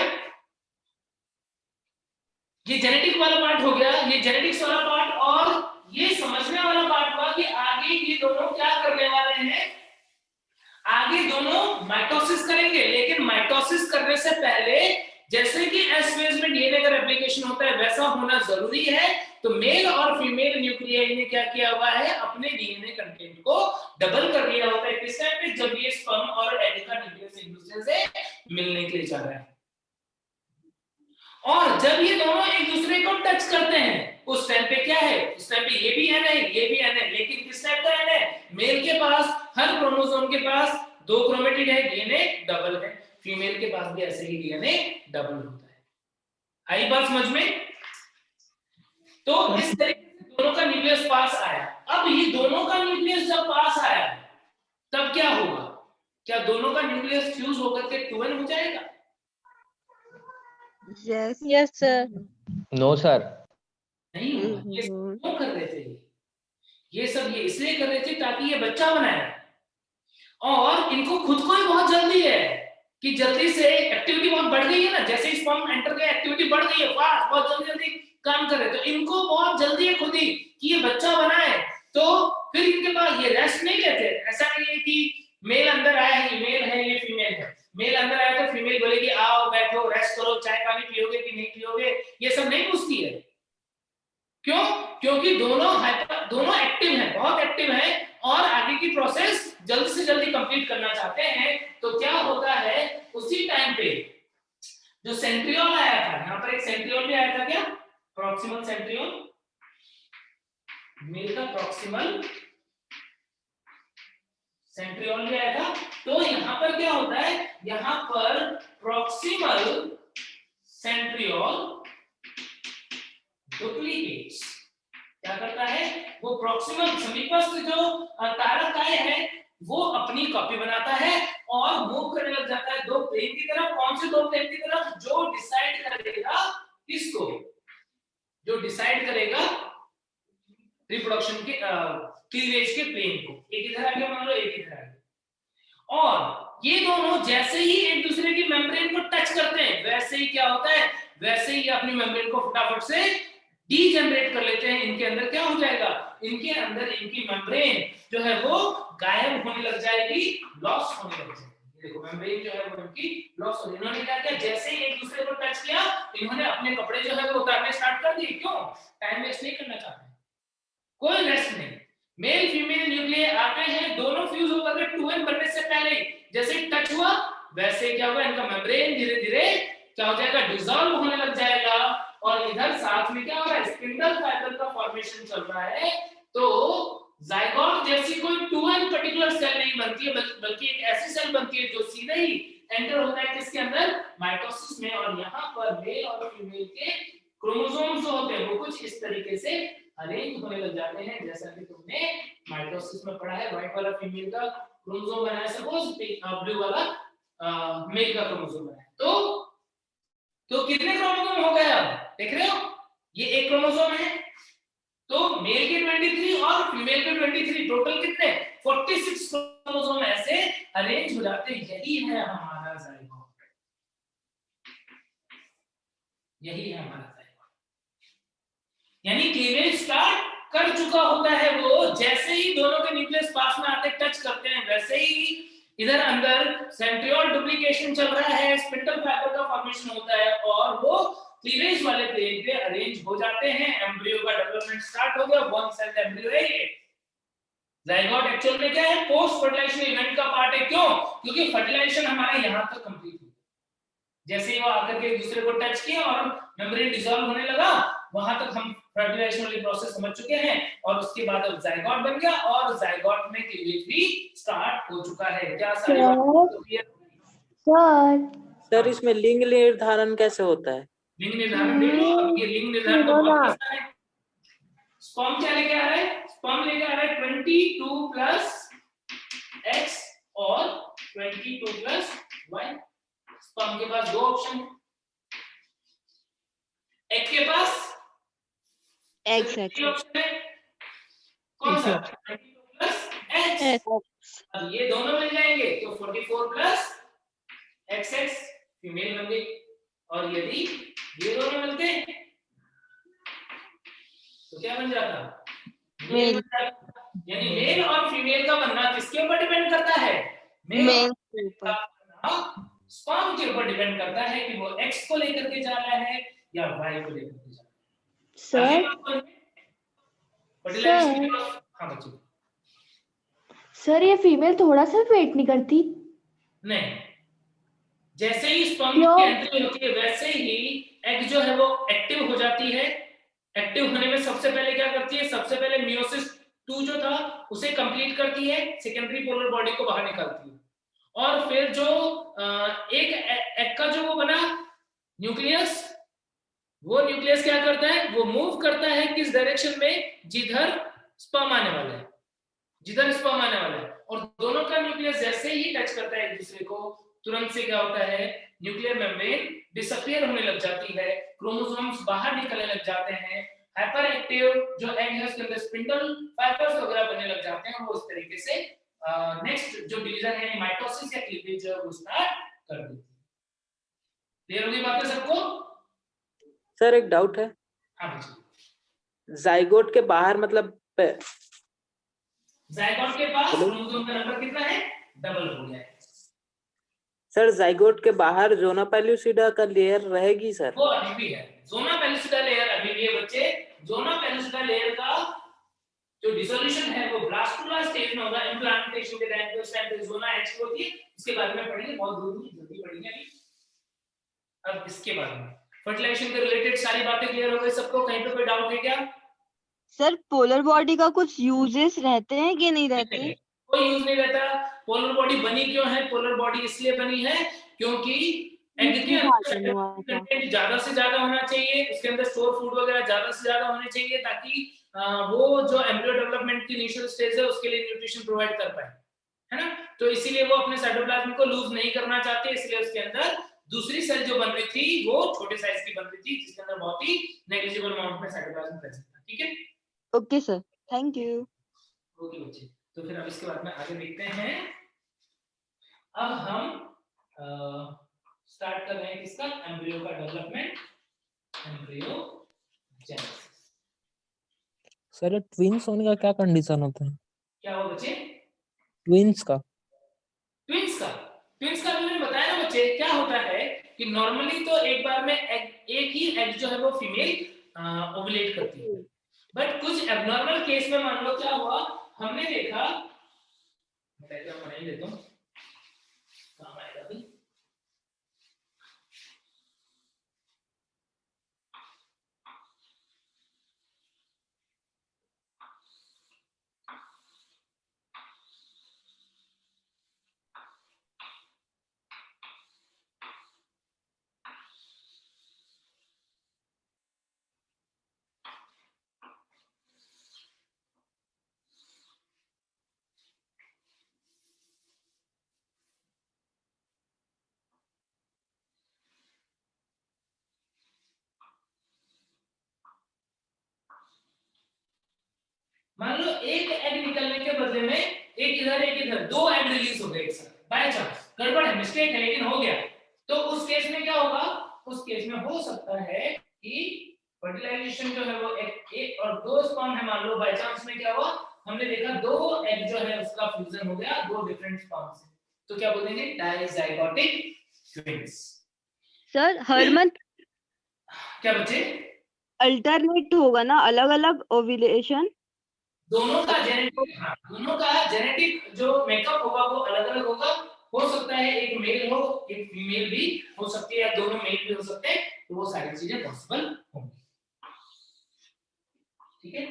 ये जेनेटिक वाला पार्ट हो गया, ये जेनेटिक्स वाला पार्ट। और ये जैसे कि एस फेज में डीएनए का रेप्लिकेशन होता है वैसा होना जरूरी है। तो मेल और फीमेल न्यूक्लियाई ने क्या किया हुआ है, अपने डीएनए कंटेंट को डबल कर लिया होता है किस टाइम पे, जब ये स्पर्म और एग का न्यूक्लियस एक दूसरे से मिलने के लिए जा रहा है। और जब ये दोनों एक दूसरे को टच करते हैं उस टाइम पे क्या है, उस टाइम पे ये भी एन है ये भी एन है, लेकिन किस टाइप का एन है, मेल के पास हर क्रोमोसोम के पास 2 क्रोमेटिड है, डीएनए डबल है। फीमेल के पास भी ऐसे ही डीएनए डबल होता है। आई बात समझ में? तो इस तरीके से दोनों का न्यूक्लियस पास आया। अब ये दोनों का न्यूक्लियस जब पास आया तब क्या होगा, क्या दोनों का न्यूक्लियस फ्यूज होकर के 2n हो जाएगा? Yes sir. No sir. नहीं होगा। ये क्यों कर रहे थे, ये सब ये इसलिए कर रहे थे ताकि ये बच्चा बनाए। और इनको खुद को ही बहुत जल्दी है कि जल्दी से एक्टिविटी बहुत बढ़ गई है ना, जैसे ही स्पर्म एंटर गया एक्टिविटी बढ़ गई है, फास्ट बहुत जल्दी जल्दी काम कर रहे, तो इनको बहुत जल्दी है खुद ही कि ये बच्चा बनाए। तो फिर इनके पास ये रेस्ट नहीं लेते। ऐसा नहीं है कि मेल अंदर आया है, ये मेल है ये फीमेल है, मेल अंदर आया तो फीमेल बोलेगी आओ बैठो रेस्ट करो, चाय पानी पियोगे कि नहीं पियोगे, ये सब नहीं पूछती है। क्यों? क्योंकि दोनों एक्टिव हैं, बहुत एक्टिव हैं और आगे की प्रोसेस जल्द से जल्दी कंप्लीट करना चाहते हैं। तो क्या होता है, उसी टाइम पे जो सेंट्रियोल आया था, यहाँ पर एक सेंट्रियोल भी आया था, क्या प्रॉक्सिमल सेंट्रियोल, मेल का प्रॉक्सिमल सेंट्रियोल भी आया था। तो यहाँ पर क्या होता है, यहाँ पर प्रॉक्सिमल सेंट्रियोल डुप्लीकेट्स क्या करता है, वो प्रॉक्सिमल समीपस्थ जो तारकाय है वो अपनी कॉपी बनाता है और मूव करने लग जाता है 2 प्लेन की तरफ। कौन से 2 प्लेन की तरफ? जो डिसाइड करेगा किसको, जो डिसाइड करेगा रिप्रोडक्शन के क्लीवेज के प्लेन को। एक इधर आ गया मान लो, एक इधर आ गया। और ये दोनों जैसे ही एक दूसरे की मेम्ब्रेन को टच करते हैं वैसे ही क्या होता है, वैसे ही अपनी मेम्ब्रेन को फटाफट से डीजनरेट कर लेते हैं। इनके अंदर क्या हो जाएगा, इनके अंदर इनकी मेम्ब्रेन जो है वो गायब होने लग जाएगी, लॉस होने लग जाएगी। देखो मेम्ब्रेन जो है वो इनकी लॉस हो रही है। इन्होंने क्या किया, जैसे ही एक दूसरे को टच किया इन्होंने अपने कपड़े जो है वो उतारने स्टार्ट कर दिए। क्यों? टाइम वेस्ट नहीं करना चाहते, कोई रेस्ट नहीं। मेल फीमेल न्यूक्लियाई आते हैं, दोनों फ्यूज होकर के 2n बनने से पहले जैसे ही टच हुआ वैसे क्या होगा, इनका मेम्ब्रेन धीरे धीरे क्या हो जाएगा, डिसॉल्व होने लग जाएगा। और इधर साथ में क्या हो रहा है, स्पिंडल फाइबर का फॉर्मेशन चल रहा है। तो जाइगोट जैसी कोई 2n पर्टिकुलर सेल नहीं बनती है, बल्कि एक ऐसी सेल बनती है जो सीधे ही एंटर होता है किसके अंदर, माइटोसिस में। और यहाँ पर मेल और फीमेल के क्रोमोसोम्स जो होते हैं वो कुछ इस तरीके से अरेंज होने लग जाते हैं, जैसा कि तुमने माइटोसिस में पढ़ा है। व्हाइट वाला फीमेल का क्रोमोसोम बना है, सपोज ब्लू वाला मेल का क्रोमोसोम बना है। तो कितने क्रोमोसोम हो गए अब देख रहे हो, ये एक क्रोमोसोम है, तो मेल के 23 और फीमेल के 23, टोटल कितने 46 क्रोमोसोम ऐसे अरेंज हो जाते हैं। यही है हमारा जाइगोट, यही है हमारा जाइगोट। यानी क्लीवेज स्टार्ट कर चुका होता है वो, जैसे ही दोनों के न्यूक्लियस पास में आते टच करते हैं वैसे ही इधर अंदर सेंट्रियोल डुप्लीकेशन चल रहा है, स्पिंडल फाइबर का फॉर्मेशन होता है और वो क्लीवेज वाले प्लेन पे अरेंज हो जाते हैं। एम्ब्रियो का डेवलपमेंट स्टार्ट हो गया, वन सेल एम्ब्रियो है ये। जाइगोट एक्चुअल में क्या है, पोस्ट फर्टिलाइजेशन इवेंट का पार्ट है। क्यों? क्योंकि फर्टिलाइजेशन हमारे यहां तक कंप्लीट हुआ, जैसे ही वो आकर के एक दूसरे को टच किया और मेम्ब्रेन डिसॉल्व होने लगा, वहां तक हम फर्टिलाइजेशन वाली प्रोसेस समझ चुके हैं। और उसके बाद अब जाइगोट बन गया और जाइगोट में क्लीवेज भी स्टार्ट हो चुका है। क्या सारी सर इसमें लिंग निर्धारण कैसे होता है? लिंग निर्धारण देख लो। अब ये लिंग निर्धारण तो बहुत आसान है। स्पर्म क्या लेके आ रहा है, स्पर्म लेके आ रहा है 22 प्लस x और 22 प्लस y। स्पर्म के पास 2 ऑप्शन है, एग के पास एक्स ऑप्शन है, कौन सा 22 प्लस x। अब ये दोनों मिल जाएंगे तो 44 प्लस xx फीमेल बन गई। और यदि ये दोनों मिलते तो क्या बन जाता, मेल बन जाता। यानी मेल और फीमेल का बनना किसके ऊपर डिपेंड करता है, मेल स्पर्म के ऊपर डिपेंड करता है कि वो एक्स को लेकर के जा रहा है या वाई को लेकर के जा रहा है। हाँ बच्चों, सर ये फीमेल थोड़ा सा वेट नहीं करती? नहीं, जैसे ही स्पर्म की एंट्री होती है वैसे ही एग जो है वो एक्टिव हो जाती है। एक्टिव होने में सबसे पहले क्या करती है, सबसे पहले मियोसिस 2 जो था उसे कंप्लीट करती है, सेकेंडरी पोलर बॉडी को बाहर निकालती है, और फिर जो एक एग का जो वो बना न्यूक्लियस, वो न्यूक्लियस क्या करता है, वो मूव करता है किस डायरेक्शन में, जिधर स्पर्म आने वाला है, जिधर स्पर्म आने वाला है, और दोनों का न्यूक्लियस जैसे ही टच करता है एक दूसरे को, तुरंत से क्या होता है, न्यूक्लियर मेम्ब्रेन डिसअपियर होने लग जाती है, क्रोमोसोम्स बाहर निकलने लग जाते हैं, हाइपर एक्टिव जो एग है उसके अंदर स्पिंडल फाइबर्स वगैरह बनने लग जाते हैं, और वो इस तरीके से नेक्स्ट जो डिवीजन है माइटोसिस या क्लीवेज वो स्टार्ट कर देती है। क्लियर होगी बातें सबको? सर एक डाउट है, हाँ बच्चों, जाइगोट के बाहर मतलब जाइगोट के पास क्रोमोसोम का नंबर कितना है, डबल हो गया है। सर जाइगोट के बाहर जोना पेलुसिडा का लेयर रहेगी सर? वो अभी भी है, जोना पेलुसिडा लेयर अभी भी है बच्चे। जोना पेलुसिडा लेयर का जो डिसोल्यूशन है वो ब्लास्टुला स्टेज में होगा, इम्प्लांटेशन के टाइम पे, उस टाइम पे जोना एच होती है, इसके बारे में पढ़ेंगे, बहुत जल्दी पढ़ेंगे अभी। अब इसके बारे में फर्टिलाइजेशन के रिलेटेड सारी बातें क्लियर हो गई सबको? कहीं पे कोई डाउट है क्या? सर पोलर बॉडी का कुछ यूजेस रहते हैं कि नहीं रहते? कोई यूज नहीं रहता। पोलर बॉडी बनी क्यों है? पोलर बॉडी इसलिए बनी है क्योंकि एग के अंदर कंटेंट ज्यादा से ज्यादा होना चाहिए, उसके अंदर स्टोर फूड वगैरह ज्यादा से ज्यादा होने चाहिए, ताकि वो जो एम्ब्रियो डेवलपमेंट की इनिशियल स्टेज है उसके लिए न्यूट्रिशन प्रोवाइड कर पाए, है ना। तो इसीलिए वो अपने साइटोप्लाज्म को लूज नहीं करना चाहते, इसलिए उसके अंदर दूसरी सेल जो बन रही थी वो छोटे साइज की बन रही थी, जिसके अंदर बहुत ही नेग्लिजिबल अमाउंट में साइटोप्लाज्म प्रेजेंट था। ठीक है, okay sir, thank you. Okay बच्चे, तो फिर अब इसके बाद में आगे देखते हैं। अब हम स्टार्ट कर रहे हैं किसका, एम्ब्रियो का डेवलपमेंट, एम्ब्रियोजेनेसिस। सर ट्विंस होने का क्या कंडीशन होता है? क्या हो बच्चे? ट्विंस का मैंने बताया ना बच्चे, क्या होता है कि नॉर्मली तो एक बार में एक ही एग जो है वो फीमेल ओवुलेट करती है, बट कुछ एबनॉर्मल केस में मान लो क्या हुआ, हमने देखा, मैं डायग्राम बना ही देता हूं, काम आएगा भी। मान लो एक एग निकलने के बदले में एक इधर दो एग रिलीज हो गए एक साथ, बाय चांस, गड़बड़ है, मिस्टेक है, लेकिन हो गया, तो उस केस में क्या होगा, उस केस में हो सकता है कि फर्टिलाइजेशन जो है वो एक और दो स्पर्म है, मान लो बाय चांस में क्या हुआ, हमने देखा दो एग जो है उसका फ्यूजन हो गया दो डिफरेंट स्पर्म से, तो क्या बोलेंगे, डाइजाइगोटिक ट्विंस। सर हर मंथ क्या बच्चे? अल्टरनेट होगा ना, अलग अलग ओव्यूलेशन? दोनों का जेनेटिक जो मेकअप होगा वो अलग अलग होगा, हो सकता है एक मेल हो एक फीमेल भी हो सकती है, या दोनों मेल भी हो सकते हैं, तो वो सारी चीजें पॉसिबल होंगी। ठीक है,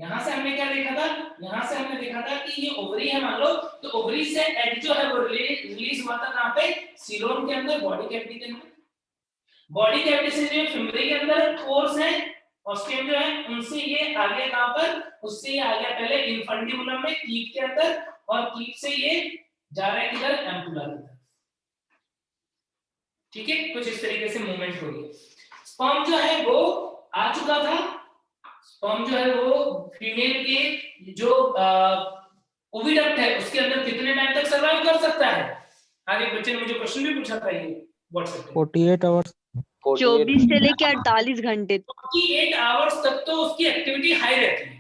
यहां से हमने क्या देखा था, यहां से हमने देखा था कि ये ओवरी है मान लो, तो ओवरी से एग जो है वो रिलीज हुआ था कहां पे, सीलोम के अंदर, बॉडी कैविटी के अंदर, बॉडी कैविटी से जो फिमरी के अंदर कोर्स है, ऑस्टियम जो है उनसे ये आ गया कहां पर, उससे ये आ गया पहले इन्फंडिबुलम में कीप के अंदर, और कीप से ये जा रहा है किधर, एम्पुला की तरफ। ठीक है, कुछ इस तरीके से मूवमेंट हो रही है। स्पर्म जो है वो आ चुका था, स्पर्म जो है वो फीमेल के जो ओविडक्ट है उसके अंदर कितने टाइम तक सर्वाइव कर सकता है? आगे बच्चे ने मुझे क्वेश्चन भी पूछा था ये व्हाट्सएप पे, 48 आवर्स, 24 से लेके 48 घंटे। 48 आवर्स तक तो उसकी एक्टिविटी हाई रहती है,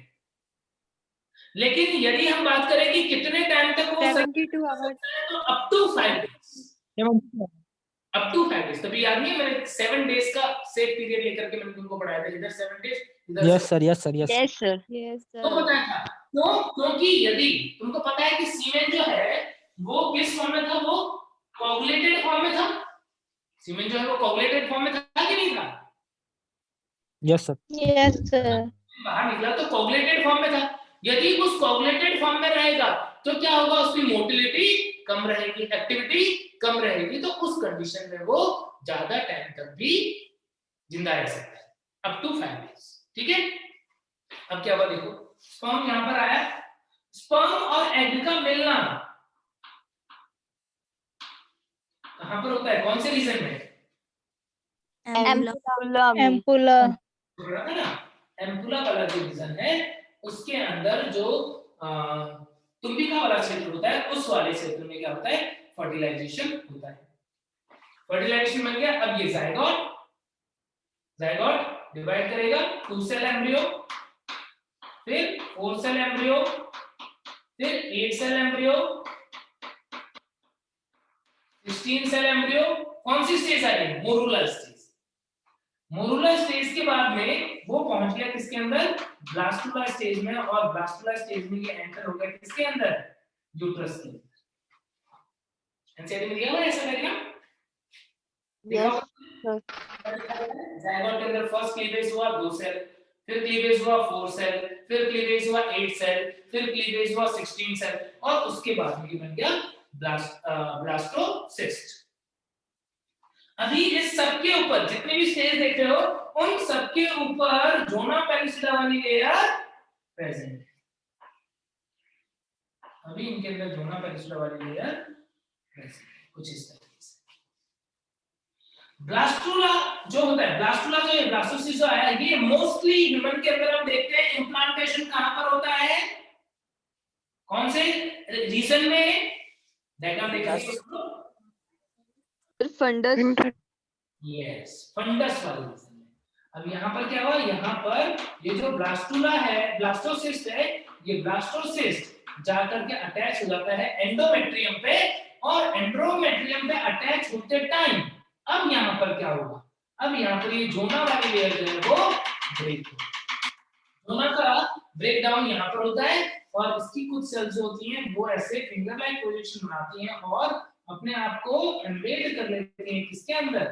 लेकिन यदि हम बात करें कि कितने टाइम तक वो 72 आवर्स, तो up to 5 days, up to 5 days. तभी याद नहीं है मैंने 7 डेज का सेफ पीरियड लेकर के मैंने तुमको पढ़ाया था, इधर 7 डेज इधर yes sir, yes sir, yes. Yes sir. Yes तो सर। बताया था क्यों? क्योंकि यदि तुमको पता है कि सीमेन जो है वो किस फॉर्म में था, वो कोगुलेटेड फॉर्म में था। सीमेन जो है वो कोगुलेटेड फॉर्म में था कि नहीं था? Yes sir. Yes sir. बाहर निकला तो कोगुलेटेड फॉर्म में था। यदि उस कोगुलेटेड फॉर्म में रहेगा तो क्या होगा, उसकी मोटिलिटी कम रहेगी, एक्टिविटी कम रहेगी, तो उस कंडीशन में वो ज्यादा टाइम तक भी जिंदा रह सकता है, अप टू 5 डेज। ठीक है, अब क्या हुआ देखो, स्पर्म यहां पर आया, स्पर्म और एग का मिलना कहां पर होता है, कौन से रीजन में? एम्पुला में। एम्पुला। है ना, एम्पुला वाला जो रीजन है उसके अंदर जो तुम्बिका वाला क्षेत्र होता है, उस वाले क्षेत्र में क्या होता है, फर्टिलाइजेशन होता है। फर्टिलाइजेशन बन गया। अब ये जायगोट, जायगोट डिवाइड करेगा 2 सेल एम्ब्रियो, फिर 4 सेल एम्ब्रियो, फिर 8 सेल एम्ब्रियो, 16 सेल एम्ब्रियो। कौन सी स्टेज आ गई, मोरूला स्टेज। मोरूला स्टेज के बाद में वो पहुंच गया किसके अंदर, ब्लास्टुला स्टेज में, और ब्लास्टुला स्टेज में ये एंटर हो गया किसके अंदर, यूट्रस के अंदर। एनसीईआरटी में दिया हुआ है ऐसा डायग्राम, यस सर। जायगोट के अंदर फर्स्ट क्लीवेज हुआ 2 सेल, फिर क्लीवेज हुआ 4 सेल, फिर क्लीवेज हुआ 8 सेल, फिर क्लीवेज हुआ 16 सेल, और उसके बाद में ये बन गया ब्लास्टोसिस्ट। अभी इस सबके ऊपर जितने भी स्टेज देख रहे हो, उन सबके ऊपर जोना पेनिसिला वाली लेयर प्रेजेंट है। अभी इनके अंदर जोना पेनिसिला वाली लेयर प्रेजेंट है, कुछ इस तरीके से। ब्लास्टुला जो होता है, ब्लास्टुला जो है, ब्लास्टोसिस्ट जो है, ये मोस्टली ह्यूमन के अंदर हम देखते हैं इम्प्लांटेशन कहां पर होता है, कौन से रीजन में, डायग्राम देखिए फंडस। यस, फंडस वाले रीजन में। अब यहाँ पर क्या हुआ, यहाँ पर ये जो ब्लास्टुला है, ब्लास्टोसिस्ट है, ये ब्लास्टोसिस्ट जाकर के अटैच हो जाता है एंडोमेट्रियम पे, और एंडोमेट्रियम पे अटैच होते टाइम अब यहाँ पर क्या होगा, अब यहाँ पर ये जोना वाली लेयर जो है वो ब्रेक होगी। जोना का ब्रेक डाउन यहाँ पर होता है, और इसकी कुछ सेल्स होती हैं वो ऐसे फिंगर लाइक प्रोजेक्शन बनाती हैं और अपने आप को एम्बेड कर लेते हैं किसके अंदर,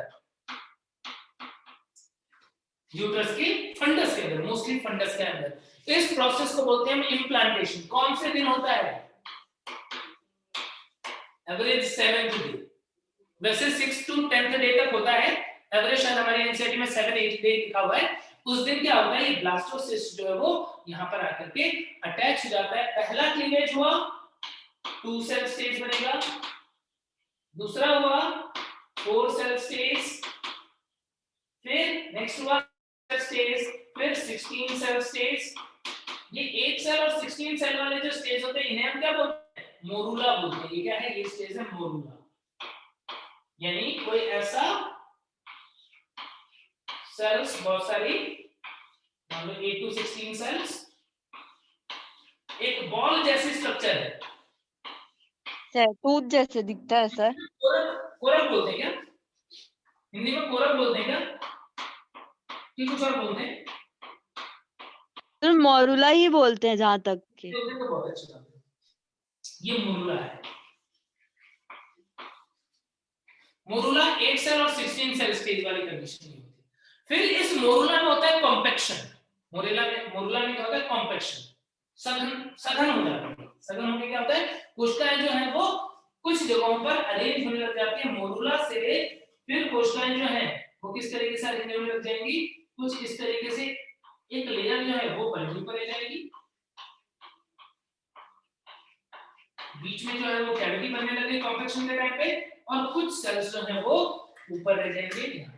यूट्रस के फंडस के अंदर, मोस्टली फंडस के अंदर। इस प्रोसेस को बोलते हैं हम इम्प्लांटेशन। कौन से दिन होता है, एवरेज 7th डे, वैसे 6 to 10th डे तक होता है, एवरेज शायद हमारे एनसीईआरटी में 7-8 डे लिखा हुआ है। उस दिन क्या होता है, ये ब्लास्टोसिस्ट जो है वो यहाँ पर आकर के अटैच हो जाता है। पहला क्लीवेज हुआ 2 सेल स्टेज बनेगा, दूसरा हुआ 4 सेल स्टेज, फिर नेक्स्ट हुआ स्टेज, फिर 16 सेल स्टेज। ये 8 सेल और 16 सेल वाले जो स्टेज होते हैं इन्हें हम क्या बोलते हैं, मोरूला बोलते हैं। ये क्या है, ये स्टेज है मोरूला, यानी कोई ऐसा सेल्स, बहुत सारी मान लो 8 to 16 सेल्स, एक बॉल जैसी स्ट्रक्चर है, सर टूथ जैसे दिखता है सर। कोरक बोलते हैं क्या, हिंदी में कोरक बोलते हैं क्या, कि कुछ और बोलते हैं? सर मोरूला ही बोलते हैं जहां तक के। तो बहुत अच्छा, ये मोरूला है। मोरूला 8 सेल और 16 सेल स्टेज वाली कंडीशन होती है। फिर इस मोरूला में होता है कॉम्पैक्शन। मोरूला में क्या होता है, कॉम्पैक्शन, सघन हो जाता है। सघन होने क्या होता है, कोशिकाएं जो है वो कुछ जगहों पर अरेंज होने लग जाती है मोरूला से। फिर कोशिकाएं जो है वो किस तरीके से अरेंज होने लग जाएंगी, कुछ इस तरीके से, एक लेयर जो है वो पलटी पर रह जाएगी, बीच में जो है वो कैविटी बनने लगे कॉम्पैक्शन के टाइम पे, और कुछ सेल्स जो है वो ऊपर रह जाएंगे यहाँ पर।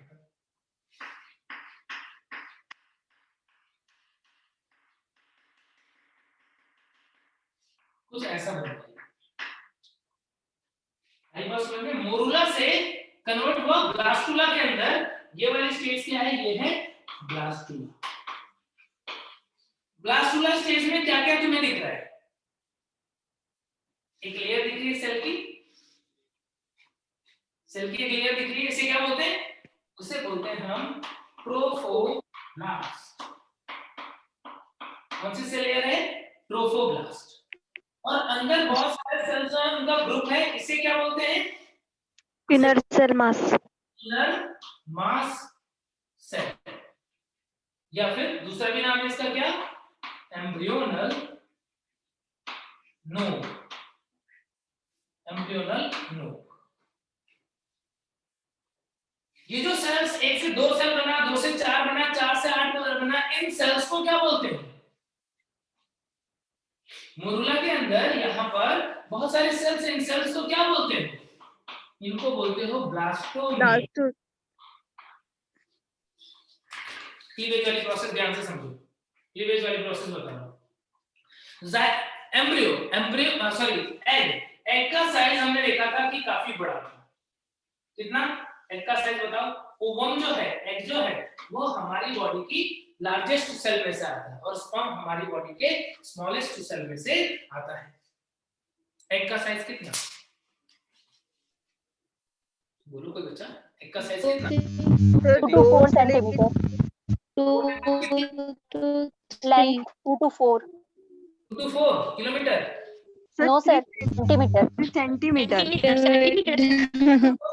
कुछ ऐसा बनता है। मोरूला से कन्वर्ट हुआ ब्लास्टुला के अंदर। ये वाली स्टेज क्या है, ये है ब्लास्टुला। ब्लास्टुला स्टेज में क्या क्या तुम्हें दिख रहा है, एक लेयर दिख रही है सेल की, सेल की लेयर दिख रही है, इसे क्या बोलते हैं? उसे बोलते हैं हम ट्रोफोब्लास्ट। कौन सी सेल लेयर है? ट्रोफोब्लास्ट। और अंदर बहुत सारे सेल्स हैं, उनका ग्रुप है, इसे क्या बोलते हैं? Inner cell mass. Inner mass cell, या फिर दूसरा भी नाम है इसका क्या? Embryonal node. Embryonal node. ये जो सेल्स 1 से 2 सेल बना, 2 से 4 बना, 4 से 8 बना, इन सेल्स को क्या बोलते हैं? मोरुला के अंदर यहाँ पर बहुत सारे सेल्स हैं, इन सेल्स को क्या बोलते हैं? इनको बोलते हो ब्लास्टोमियर। क्लीवेज वाली प्रोसेस ध्यान से समझो। क्लीवेज वाली प्रोसेस बताओ। एम्ब्रियो सॉरी एग का साइज हमने देखा था कि काफी बड़ा था। कितना? एग का साइज बताओ। ओवम जो है, एग जो है, वो हमारी बॉडी की लार्जेस्ट सेल में से आता है और स्पर्म हमारी बॉडी के स्मॉलेस्ट सेल में से आता है। एग का साइज कितना? बोलो कोई बच्चा, एग का साइज कितना? 2 to 4 centimetre. 2 to 4 kilometre. No sir, centimetre. Centimetre.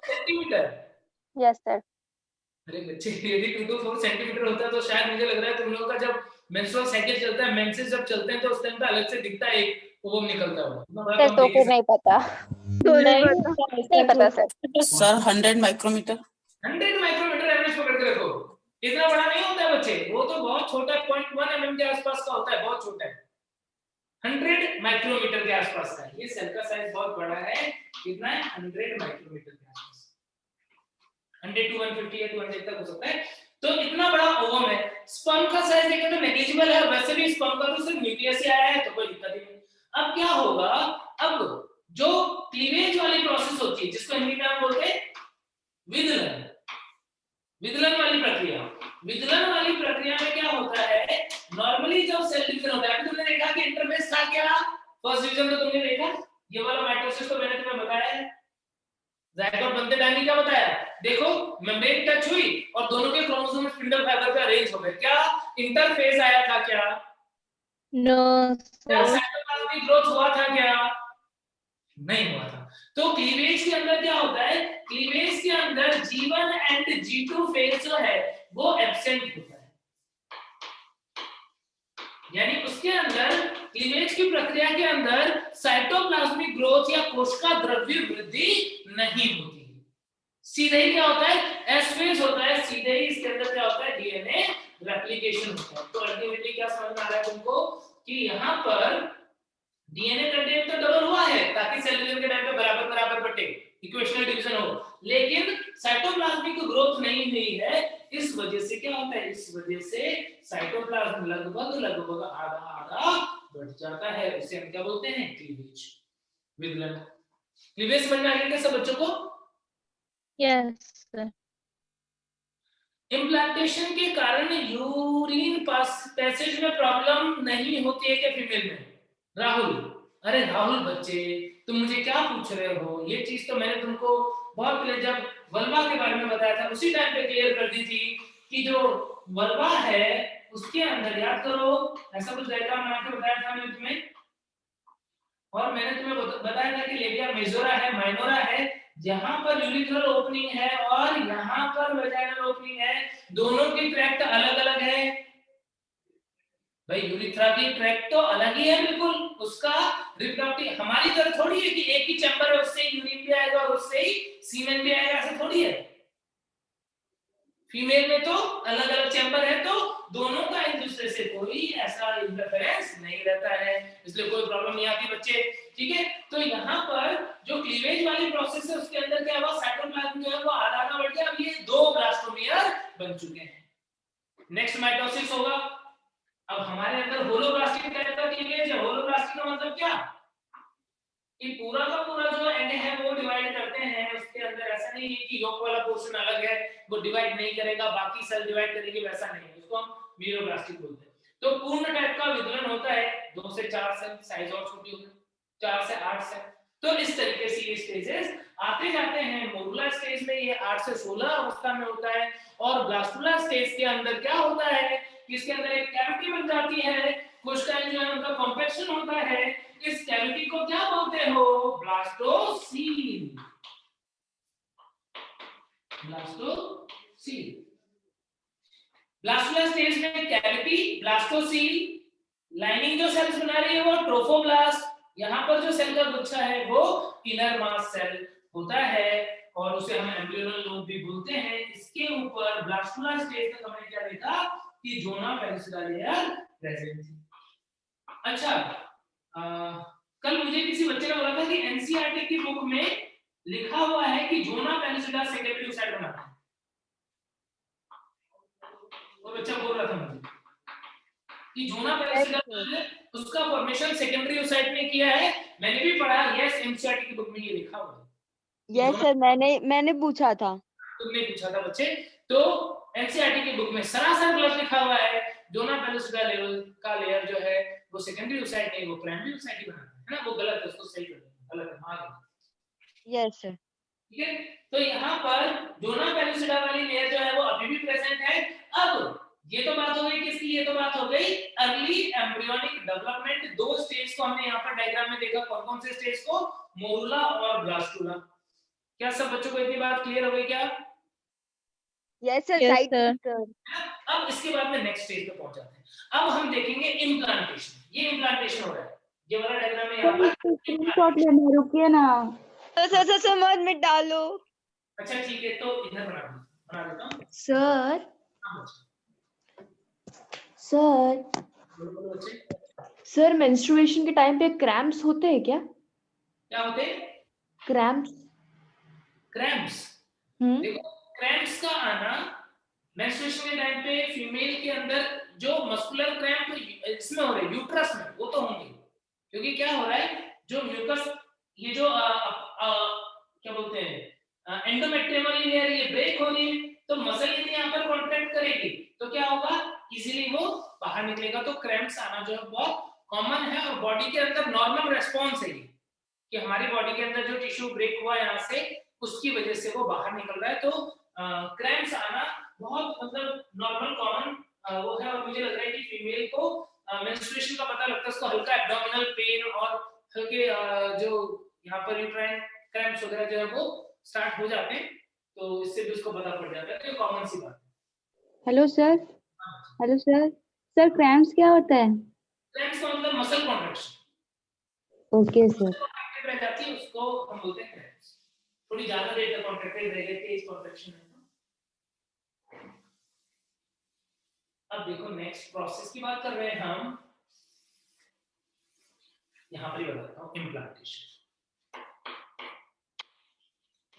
Centimetre. Yes sir. अरे बच्चे, यदि 2 to 4 सेंटीमीटर होता तो शायद मुझे लग रहा है तुम लोगों का जब मेंस्ट्रुअल साइकिल चलता है, मेंसेस जब चलते हैं तो उस टाइम पे अलग से दिखता है एक ओवम निकलता हुआ। सर तो फिर नहीं पता। नहीं पता sir. Sir 100 micrometre. 100 micrometre average पकड़ के रखो। इतना बड़ा नहीं होता है बच्चे, वो तो बहुत छोटा है, 0.1 mm के आसपास का होता है, बहुत छोटा है। 100 माइक्रोमीटर के आसपास का है। ये सेल का साइज बहुत बड़ा है। कितना है? 100 माइक्रोमीटर के आसपास। 100 to 150 या 200 तक हो सकता है। तो इतना बड़ा ओवम है। स्पर्म का साइज देखें तो नेग्लिजिबल है, वैसे भी स्पर्म का तो सिर्फ न्यूक्लियस ही आया है, तो कोई दिक्कत ही नहीं। अब क्या होगा? अब जो क्लीवेज वाली प्रोसेस होती है, जिसको हिंदी में हम बोलते हैं विदलन, विदलन वाली प्रक्रिया। विदलन वाली प्रक्रिया में क्या होता है? नॉर्मली जब सेल डिवीजन होता है, अभी तुमने देखा कि इंटरफेस था क्या? फर्स्ट डिवीजन में तुमने देखा, ये वाला माइटोसिस तो मैंने तुम्हें बताया है। जाइगोट बनते टाइम क्या बताया? देखो, मेम्ब्रेन टच हुई और दोनों के क्रोमोसोम स्पिंडल फाइबर पे अरेंज हो गए। क्या इंटरफेस आया था क्या? नो क्या सर। साइटोप्लाज्मिक ग्रोथ हुआ था क्या? नहीं हुआ था। तो क्लीवेज के अंदर क्या होता है? क्लीवेज के अंदर G1 एंड G2 फेज जो है वो एब्सेंट होता है, यानी उसके अंदर क्लीवेज की प्रक्रिया के अंदर साइटोप्लाज्मिक ग्रोथ या कोशिका द्रव्य वृद्धि नहीं होती। सीधे ही क्या होता है? एस फेज होता है। सीधे ही इसके अंदर क्या होता है? डीएनए रेप्लिकेशन होता है। तो अल्टीमेटली क्या समझ में आ रहा है तुमको कि यहाँ पर डीएनए कंटेंट तो डबल हुआ है ताकि सेल डिवीजन के टाइम पे बराबर बराबर बटे, इक्वेशनल डिवीजन हो, लेकिन साइटोप्लाज्मिक ग्रोथ नहीं हुई है। इस वजह से क्या होता है? इस वजह से साइटोप्लाज्म लगभग आधा बढ़ जाता है। उसे हम क्या बोलते हैं? क्लीवेज, विदलन। क्लीवेज समझ में आ गया सब बच्चों को? Yes sir. इम्प्लांटेशन के कारण यूरिन पैसेज में प्रॉब्लम नहीं होती है क्या फीमेल में? राहुल, अरे राहुल बच्चे, तुम मुझे क्या पूछ रहे हो? ये चीज तो मैंने तुमको बहुत पहले जब वल्वा के बारे में बताया था उसी टाइम पे क्लियर कर दी थी कि जो वल्वा है उसके अंदर, याद करो, ऐसा कुछ डायग्राम बना के बताया था मैंने तुम्हें, और मैंने तुम्हें बताया था कि लेबिया मेजोरा है, माइनोरा है, जहां पर यूरिथ्रल ओपनिंग है और यहाँ पर वेजाइनल ओपनिंग है। दोनों की ट्रैक्ट अलग अलग है भाई। यूरिथ्रा की ट्रैक्ट तो अलग ही है बिल्कुल, उसका रिप्रोडक्टिव हमारी तरह थोड़ी है कि एक ही चैम्बर है, उससे यूरिन भी आएगा और उससे ही सीमेन भी आएगा, ऐसा थोड़ी है। फीमेल में तो अलग अलग चैम्बर है, तो दोनों का एक दूसरे से कोई ऐसा इंटरफेरेंस नहीं रहता है, इसलिए कोई प्रॉब्लम नहीं आती बच्चे। ठीक है, तो यहाँ पर जो क्लीवेज वाली प्रोसेस है उसके अंदर क्या हुआ? साइटोप्लाज्म जो है वो आधा आधा बढ़ गया। अब ये 2 ब्लास्टोमियर बन चुके हैं। नेक्स्ट माइटोसिस होगा। अब हमारे अंदर होलोब्लास्टिक टाइप का क्लीवेज है। होलोब्लास्टिक का मतलब क्या? कि पूरा का पूरा जो एंड है वो डिवाइड करते हैं। उसके अंदर ऐसा नहीं है कि योक वाला पोर्शन अलग है वो डिवाइड नहीं करेगा, बाकी सेल डिवाइड करेंगे, वैसा नहीं है। उसको हम मीरोब्लास्टिक बोलते हैं। तो पूर्ण टाइप का विदलन होता है, 2 से 4 सेल, साइज और छोटी होगी, 4 से 8 सेल। तो इस तरीके से ये स्टेजेस आते जाते हैं मोरुला स्टेज में ये 8 से 16 अवस्था में होता है, और ब्लास्टुला स्टेज के अंदर क्या होता है, इसके अंदर एक कैविटी बन जाती है, कुछ टाइम जो है उनका कॉम्पैक्शन होता है, इस कैविटी को क्या बोलते हो, ब्लास्टोसील। ब्लास्टोसील। ब्लास्टुला स्टेज में कैविटी, ब्लास्टोसील, लाइनिंग जो सेल्स बना रही है वो ट्रोफोब्लास्ट, यहाँ पर जो सेल का गुच्छा है वो इनर मास सेल होता है, और उसे हम एम्ब्रियोनल लूप भी बोलते हैं। इसके ऊपर ब्लास्टुला स्टेज तक हमने क्या देखा कि ज़ोना पेलिसिडा लेयर प्रेजेंट थी। अच्छा, कल मुझे किसी बच्चे ने बोला था कि एनसीईआरटी की बुक में लिखा हुआ है कि ज़ोना पेलिसिडा सेकेंडरी ओसाइट बनाता है। वो बच्चा बोल रहा था मुझे कि ज़ोना पेलिसिडा उसका फॉर्मेशन सेकेंडरी ओसाइट में किया है। मैंने भी पढ़ा, यस, एनसीईआरटी की बुक में ये लिखा हुआ है। यस सर, मैंने पूछा था। तुमने पूछा था बच्चे, तो एनसीईआरटी की बुक में सरासर गलत लिखा हुआ है। ज़ोना पेलिसिडा लेवल का लेयर जो है वो सेकेंडरी ओसाइट नहीं, वो प्राइमरी ओसाइट ही बनाता है ना, वो गलत है, उसको सही कर दो, गलत है, मार। Yes sir. ठीक है, तो यहाँ पर ज़ोना पेलिसिडा वाली लेयर जो है वो अभी भी प्रेजेंट है। अब ये तो बात हो गई किसकी, ये तो बात हो गई अर्ली एम्ब्रियोनिक डेवलपमेंट। दो स्टेज को हमने यहाँ पर डायग्राम में देखा, कौन कौन से स्टेज को, मोरुला और ब्लास्टुला। क्या सब बच्चों को इतनी बात क्लियर हो गई क्या? Yes sir, Yes, right sir. Sir. अब इसके बाद में नेक्स्ट स्टेज पे पहुंच जाते हैं। अब हम देखेंगे इम्प्लांटेशन। ये इम्प्लांटेशन हो रहा है, ये वाला डायग्राम है यहाँ पर। स्क्रीनशॉट लेना, रुकिए ना सर, समझ में डालो। अच्छा ठीक है, तो इधर बना देता हूँ। सर हाँ, सर बोलो बच्चे। सर, मेंस्ट्रुएशन के टाइम पे क्रैम्प्स होते हैं क्या? क्या होते हैं? क्रैम्प्स। क्रैम्प्स। देखो, क्रैम्प्स का आना मेंस्ट्रुएशन के टाइम पे फीमेल के अंदर जो मस्कुलर क्रैम्प इसमें हो रहे हैं यूट्रस में, वो तो होंगे, क्योंकि क्या हो रहा है, जो म्यूकस, ये जो क्या बोलते हैं एंडोमेट्रियम वाली लेयर, ये ब्रेक हो रही है, तो मसल यदि यहाँ पर कॉन्ट्रैक्ट करेगी तो क्या होगा, इजीली वो बाहर निकलेगा। तो क्रैम्प्स आना जो है बहुत कॉमन है, और बॉडी के अंदर नॉर्मल रेस्पॉन्स है ये, कि हमारी बॉडी के अंदर जो टिश्यू ब्रेक हुआ यहाँ से, उसकी वजह से वो बाहर निकल रहा है। तो क्रैम्प्स आना बहुत मतलब नॉर्मल कॉमन वो है, और मुझे लग रहा है कि फीमेल को मेंस्ट्रुएशन का पता लगता है, उसको हल्का एब्डोमिनल पेन और हल्के जो यहाँ पर यूट्राइन क्रैम्प्स वगैरह जो है वो स्टार्ट हो जाते हैं, तो इससे भी उसको पता पड़ जाता है। तो ये कॉमन सी बात है। हेलो सर, सर क्रैम्प्स क्या होता है? क्रैम्प्स का मतलब muscle contraction. Okay sir. Contracted रह जाती है, उसको हम बोलते हैं क्रैम्प्स। थोड़ी ज्यादा देर तक कॉन्ट्रैक्टेड रह गई, तेज कॉन्ट्रैक्शन है। अब देखो नेक्स्ट प्रोसेस की बात कर रहे हैं हम, यहां पर ही बताता हूं, इम्प्लांटेशन।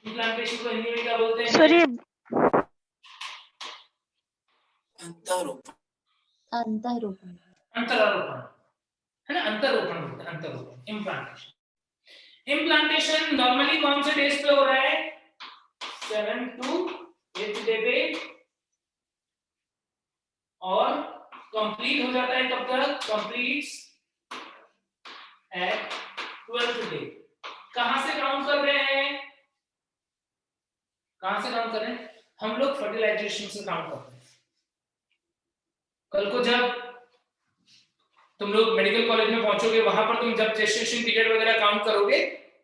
इम्प्लांटेशन को हिंदी में क्या बोलते हैं? सर, ये अंतरोपण अंतरारोपण है ना, अंतरोपण बोलते हैं, अंतरोपण, इम्प्लांटेशन। इम्प्लांटेशन नॉर्मली कौन से डेज पे हो रहा है? 7 to 8 डे पे, और कंप्लीट हो जाता है कब तक? Completes at 12th day. कहां से काउंट कर रहे हैं? कहां से काउंट कर रहे हैं? हम लोग फर्टिलाइजेशन से काउंट करते हैं। कल को जब तुम लोग मेडिकल कॉलेज में पहुंचोगे, वहां पर तुम जब जेस्टेशन पीरियड वगैरह काउंट करोगे,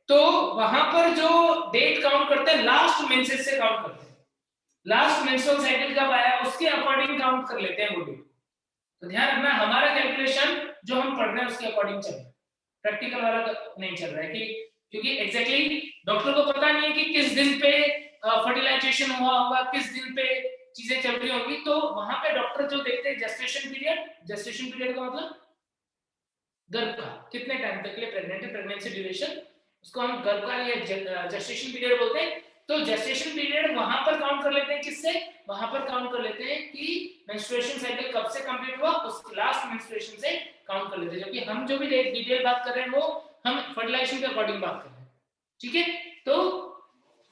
तो वहां पर जो डेट काउंट करते हैं लास्ट मेंसेस से काउंट करते हैं। लास्ट मेंस्ट्रुअल साइकिल कब आया उसके अकॉर्डिंग काउंट कर लेते हैं वो डेट। तो ध्यान रखना, हमारा कैलकुलेशन जो हम पढ़ रहे हैं उसके अकॉर्डिंग चल रहा है, प्रैक्टिकल वाला नहीं चल रहा है। क्योंकि एग्जैक्टली डॉक्टर को पता नहीं है कि किस दिन पे फर्टिलाइजेशन हुआ होगा, किस दिन पे चीजें चल रही होंगी। तो वहां पे डॉक्टर जो देखते हैं जेस्टेशन पीरियड का मतलब गर्भ का कितने टाइम तक के लिए प्रेग्नेंट है, प्रेगनेंसी ड्यूरेशन, उसको हम गर्भ का या जेस्टेशन पीरियड बोलते हैं। तो जेस्टेशन पीरियड वहां पर काउंट कर लेते हैं, किससे? वहां पर काउंट कर लेते हैं कि मेंस्ट्रुएशन साइकिल कब से कंप्लीट हुआ, उस लास्ट मेंस्ट्रुएशन से काउंट कर लेते हैं। जबकि हम जो भी डिटेल बात कर रहे हैं वो हम फर्टिलाइजेशन के अकॉर्डिंग बात कर रहे हैं, ठीक है। तो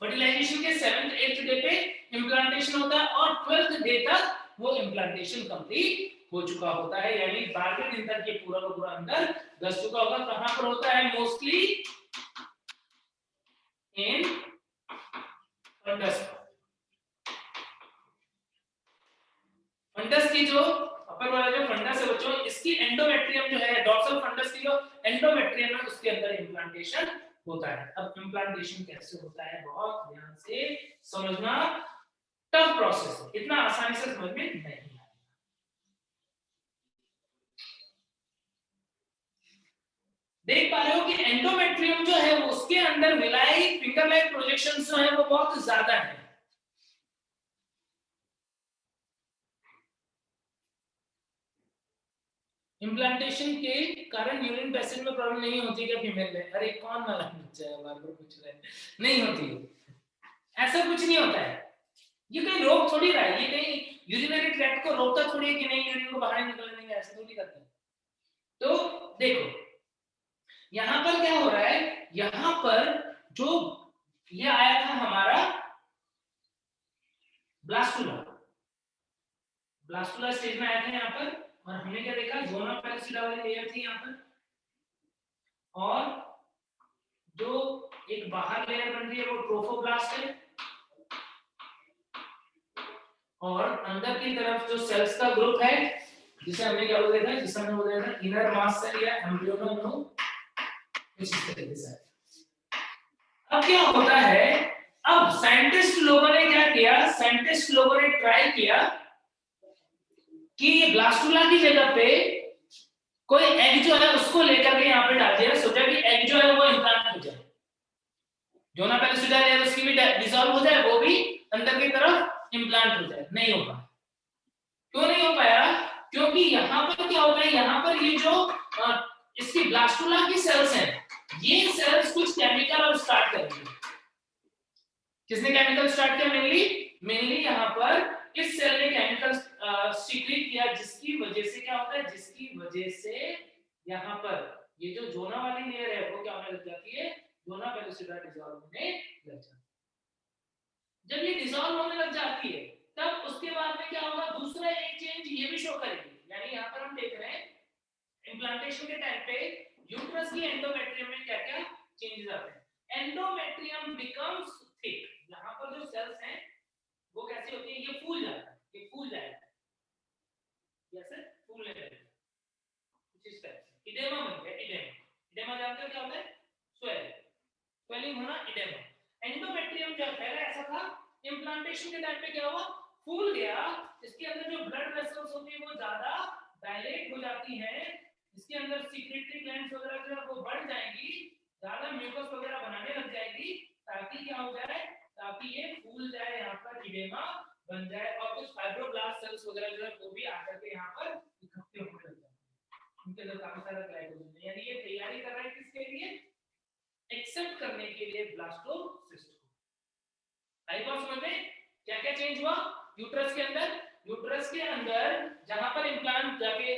फर्टिलाइजेशन के 7th 8th डे पे इम्प्लांटेशन होता है, और 12th डे तक वो इम्प्लांटेशन कंप्लीट हो चुका होता है, यानी 12वें दिन तक ये पूरा का पूरा अंदर घुस चुका होगा। कहां पर होता है? मोस्टली इन फंडस फंडस की जो अपर वाला जो फंडस है बच्चों, इसकी एंडोमेट्रियम जो है, डॉर्सल फंडस की जो एंडोमेट्रियम है उसके अंदर इम्प्लांटेशन होता है। अब इम्प्लांटेशन कैसे होता है बहुत ध्यान से समझना, टफ प्रोसेस है, इतना आसानी से समझ में नहीं आएगा। देख पा रहे हो कि एंडोमेट्रियम जो है उसके अंदर विलाई फिंगर लाइक प्रोजेक्शंस जो है वो बहुत ज्यादा है। इम्प्लांटेशन के कारण यूरिन पैसेज में प्रॉब्लम नहीं होती क्या फीमेल में? अरे कौन वाला बच्चा है बार बार पूछ रहा है, नहीं होती, ऐसा कुछ नहीं होता है। ये कहीं रोक थोड़ी रहा है, ये कहीं यूरिनरी ट्रैक्ट को रोकता थोड़ी है कि नहीं यूरिन को बाहर निकलने में, ऐसा थोड़ी करता है। तो देखो यहां पर क्या हो रहा है, यहां पर जो ये आया था हमारा ब्लास्टुला, ब्लास्टुला स्टेज में आया था यहाँ पर, और हमने क्या देखा, जोना पेलिसिडा वाली लेयर थी यहाँ पर, और जो एक बाहर लेयर बन रही है वो ट्रोफोब्लास्ट है, और अंदर की तरफ जो सेल्स का ग्रुप है जिसे हमने क्या बोला था, जिसे हमने बोला था इनर मास सेल या एम्ब्रियोनल, इस तरीके से। अब क्या होता है, अब साइंटिस्ट लोगों ने क्या किया, साइंटिस्ट लोगों ने ट्राई किया कि ये ब्लास्टुला की जगह पे कोई एग जो है उसको लेकर के यहाँ पे डाल दिया, सोचा कि एग जो है वो इम्प्लांट हो जाए, जोना पेलिसिडा लेयर उसकी भी डिसॉल्व हो जाए, वो भी अंदर की तरफ इम्प्लांट हो जाए। नहीं हो पाया। क्यों नहीं हो पाया? क्योंकि यहाँ पर क्या होता है, यहाँ पर ये जो इसकी ब्लास्टुला की सेल्स हैं, ये सेल्स कुछ केमिकल और स्टार्ट करेंगे। किसने केमिकल स्टार्ट किया? मेनली यहाँ पर इस सेल ने केमिकल सीक्रेट किया, जिसकी वजह से क्या होता है, जिसकी वजह से यहाँ पर ये जो जोना वाली लेयर है वो क्या होने लग जाती है, जोना पेलिसिडा डिसॉल्व होने लग जाती है। जब ये डिसॉल्व होने लग जाती है तब उसके बाद में क्या होगा, दूसरा एक चेंज ये भी शो करेगी। यानी यहाँ पर हम देख रहे हैं इम्प्लांटेशन के टाइम पे यूट्रस की एंडोमेट्रियम में क्या क्या चेंजेस आते हैं। एंडोमेट्रियम बिकम्स थिक, यहाँ पर जो सेल्स हैं वो कैसी होती है, ये फूल जाता है, ये फूल जाएगा, जैसे फूलने लगेगा कुछ इस तरह से। इडेमा बन गया, इडेमा, इडेमा जानते हो क्या होता है, स्वेलिंग, स्वेलिंग होना इडेमा। एंडोमेट्रियम जो पहले ऐसा था, इम्प्लांटेशन के टाइम पे क्या हुआ, फूल गया, इसके अंदर जो ब्लड वेसल्स होती है वो ज्यादा डायलेट हो जाती है, इसके अंदर सीक्रेटरी ग्लैंड्स वगैरह जो है वो बढ़ जाएंगी, ज्यादा म्यूकस वगैरह बनाने लग जाएगी, ताकि क्या हो जाए, ताकि ये फूल जाए, यहाँ पर इडेमा बन जाए, और कुछ फाइब्रोब्लास्ट सेल्स वगैरह जो है वो भी आकर के यहाँ पर इकट्ठे होने लग जाते हैं, उनके अंदर काफी सारा ग्लाइकोजन है। यानी ये तैयारी कर रहा है किसके लिए, एक्सेप्ट करने के लिए ब्लास्टोसिस्ट को। आई बात समझ में? क्या क्या चेंज हुआ यूट्रस के अंदर, यूट्रस के अंदर जहां पर इम्प्लांट जाके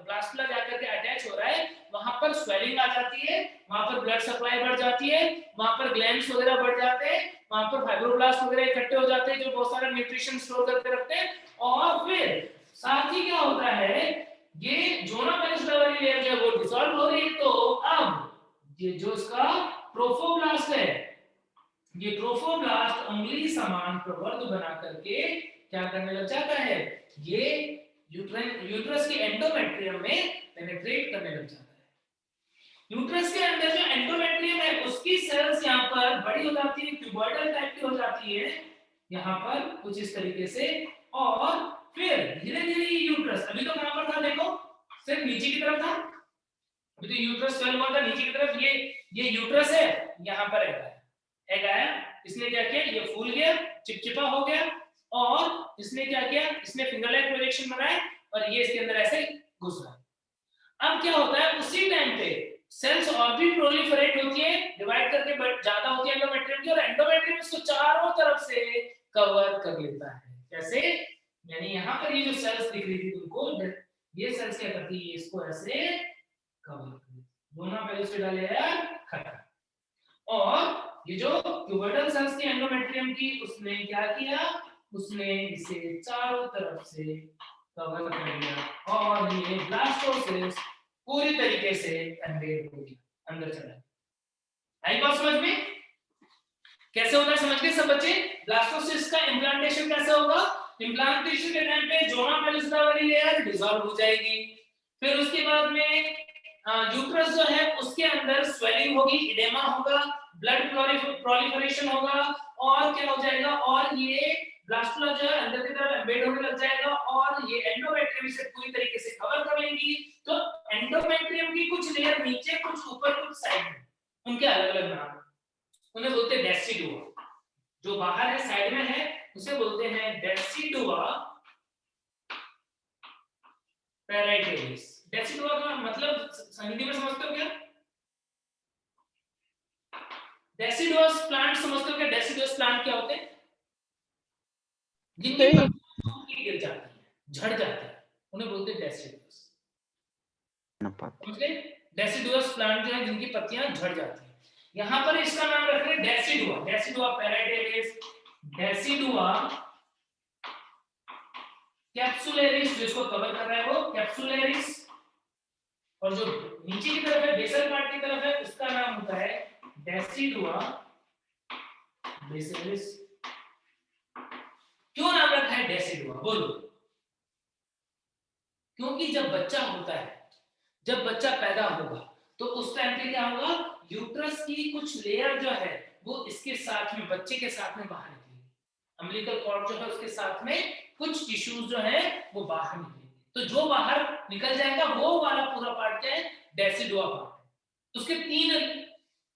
ब्लास्टुला जाकर के अटैच हो रहा है, वहां पर स्वेलिंग आ जाती है, वहां पर ब्लड सप्लाई बढ़ जाती है, वहां पर ग्लैंड्स वगैरह बढ़ जाते हैं, वहां पर फाइब्रोब्लास्ट वगैरह इकट्ठे हो जाते हैं जो बहुत सारा न्यूट्रिशन स्टोर करके रखते हैं, और फिर साथ ही क्या होता है, ये जोना पेलिसिडा वाली लेयर जो है वो डिसॉल्व हो रही है, तो अब ये जो इसका ट्रोफोब्लास्ट है, ये ट्रोफोब्लास्ट उंगली समान प्रवर्ध बना करके क्या करने लग जाता है, ये यूट्रस के एंडोमेट्रियम में पेनिट्रेट करने लग जाता है। यूट्रस के अंदर जो एंडोमेट्रियम है उसकी सेल्स यहाँ पर बड़ी हो जाती है, क्यूबॉइडल टाइप की हो जाती है यहाँ पर कुछ इस तरीके से, और फिर धीरे धीरे यूट्रस, अभी तो कहां पर था देखो, सिर्फ नीचे की तरफ था, अभी तो यूट्रस स्वेल हुआ था नीचे की तरफ, ये यूट्रस है, यहाँ पर एग आया, इसने क्या किया, ये फूल गया, चिपचिपा हो गया, और इसने क्या किया, इसने फिंगर लाइक प्रोजेक्शन बनाया, और ये इसके अंदर ऐसे घुस रहा। अब क्या होता है, उसी टाइम पे सेल्स और भी प्रोलिफरेट होती है, डिवाइड करके ज्यादा होती है एंडोमेट्रियम की, और एंडोमेट्रियम इसको चारों तरफ से कवर कर लेता है। कैसे? यानी यहाँ पर ये जो सेल्स दिख रही थी तुमको, ये सेल्स क्या करती है, इसको ऐसे कवर कर लेती है, जोना पेलिसिडा लेयर खत्म। और ये जो क्यूबोइडल सेल्स थी एंडोमेट्रियम की, उसने क्या किया, उसने इसे चारों तरफ से कवर कर लिया, और ये ब्लास्टोसिस्ट पूरी तरीके से अनवेल हो गया, अंदर चला। आई बात समझ में? कैसे होता है समझ गए सब बच्चे? ब्लास्टोसिस्ट का इम्प्लांटेशन कैसे होगा? इम्प्लांटेशन के टाइम पे जोना पेलिस्टा वाली लेयर डिसॉल्व हो जाएगी, फिर उसके बाद में यूट्रस जो है उसके अंदर स्वेलिंग होगी, इडेमा होगा, ब्लड प्रोलिफरेशन होगा, और क्या हो जाएगा, और ये ब्लास्टुला जो है अंदर की तरफ एम्बेड होने लग जाएगा और ये एंडोमेट्रियम से पूरी तरीके से कवर कर लेगी। तो एंडोमेट्रियम की कुछ लेयर नीचे, कुछ ऊपर, कुछ साइड में, उनके अलग अलग नाम, उन्हें बोलते हैं डेसिडुआ। जो बाहर है साइड में है उसे बोलते हैं डेसिडुआ पैराइटलिस। डेसिडुआ का मतलब हिंदी में समझते हो क्या? डेसिडुअस प्लांट समझते हो क्या? डेसिडुअस प्लांट क्या होते हैं? जिनकी पत्तियां गिर जाती है, झड़ जाती है, उन्हें बोलते हैं डेसिडुअस। समझ गए? डेसिडुअस प्लांट जो है जिनकी पत्तियां झड़ जाती है, यहां पर इसका नाम रख रहे हैं डेसिडुआ, डेसिडुआ पैराइटलिस, डेसिडुआ कैप्सुलरिस, जो इसको कवर कर रहा है वो कैप्सुलरिस, और जो नीचे की तरफ है बेसल पार्ट की तरफ है उसका नाम होता है डेसिडुआ बेसिलिस। क्यों नाम रखा है डेसिडुआ बोलो? क्योंकि जब बच्चा होता है, जब बच्चा पैदा होगा तो उस टाइम पे क्या होगा, यूट्रस की कुछ लेयर जो है वो इसके साथ में, बच्चे के साथ में बाहर निकलेगी, अम्बिलिकल कॉर्ड जो है उसके साथ में कुछ टिश्यूज जो है वो बाहर निकलेंगे। तो जो बाहर निकल जाएगा वो वाला पूरा पार्ट क्या है, डेसिडुआ पार्ट। उसके तीन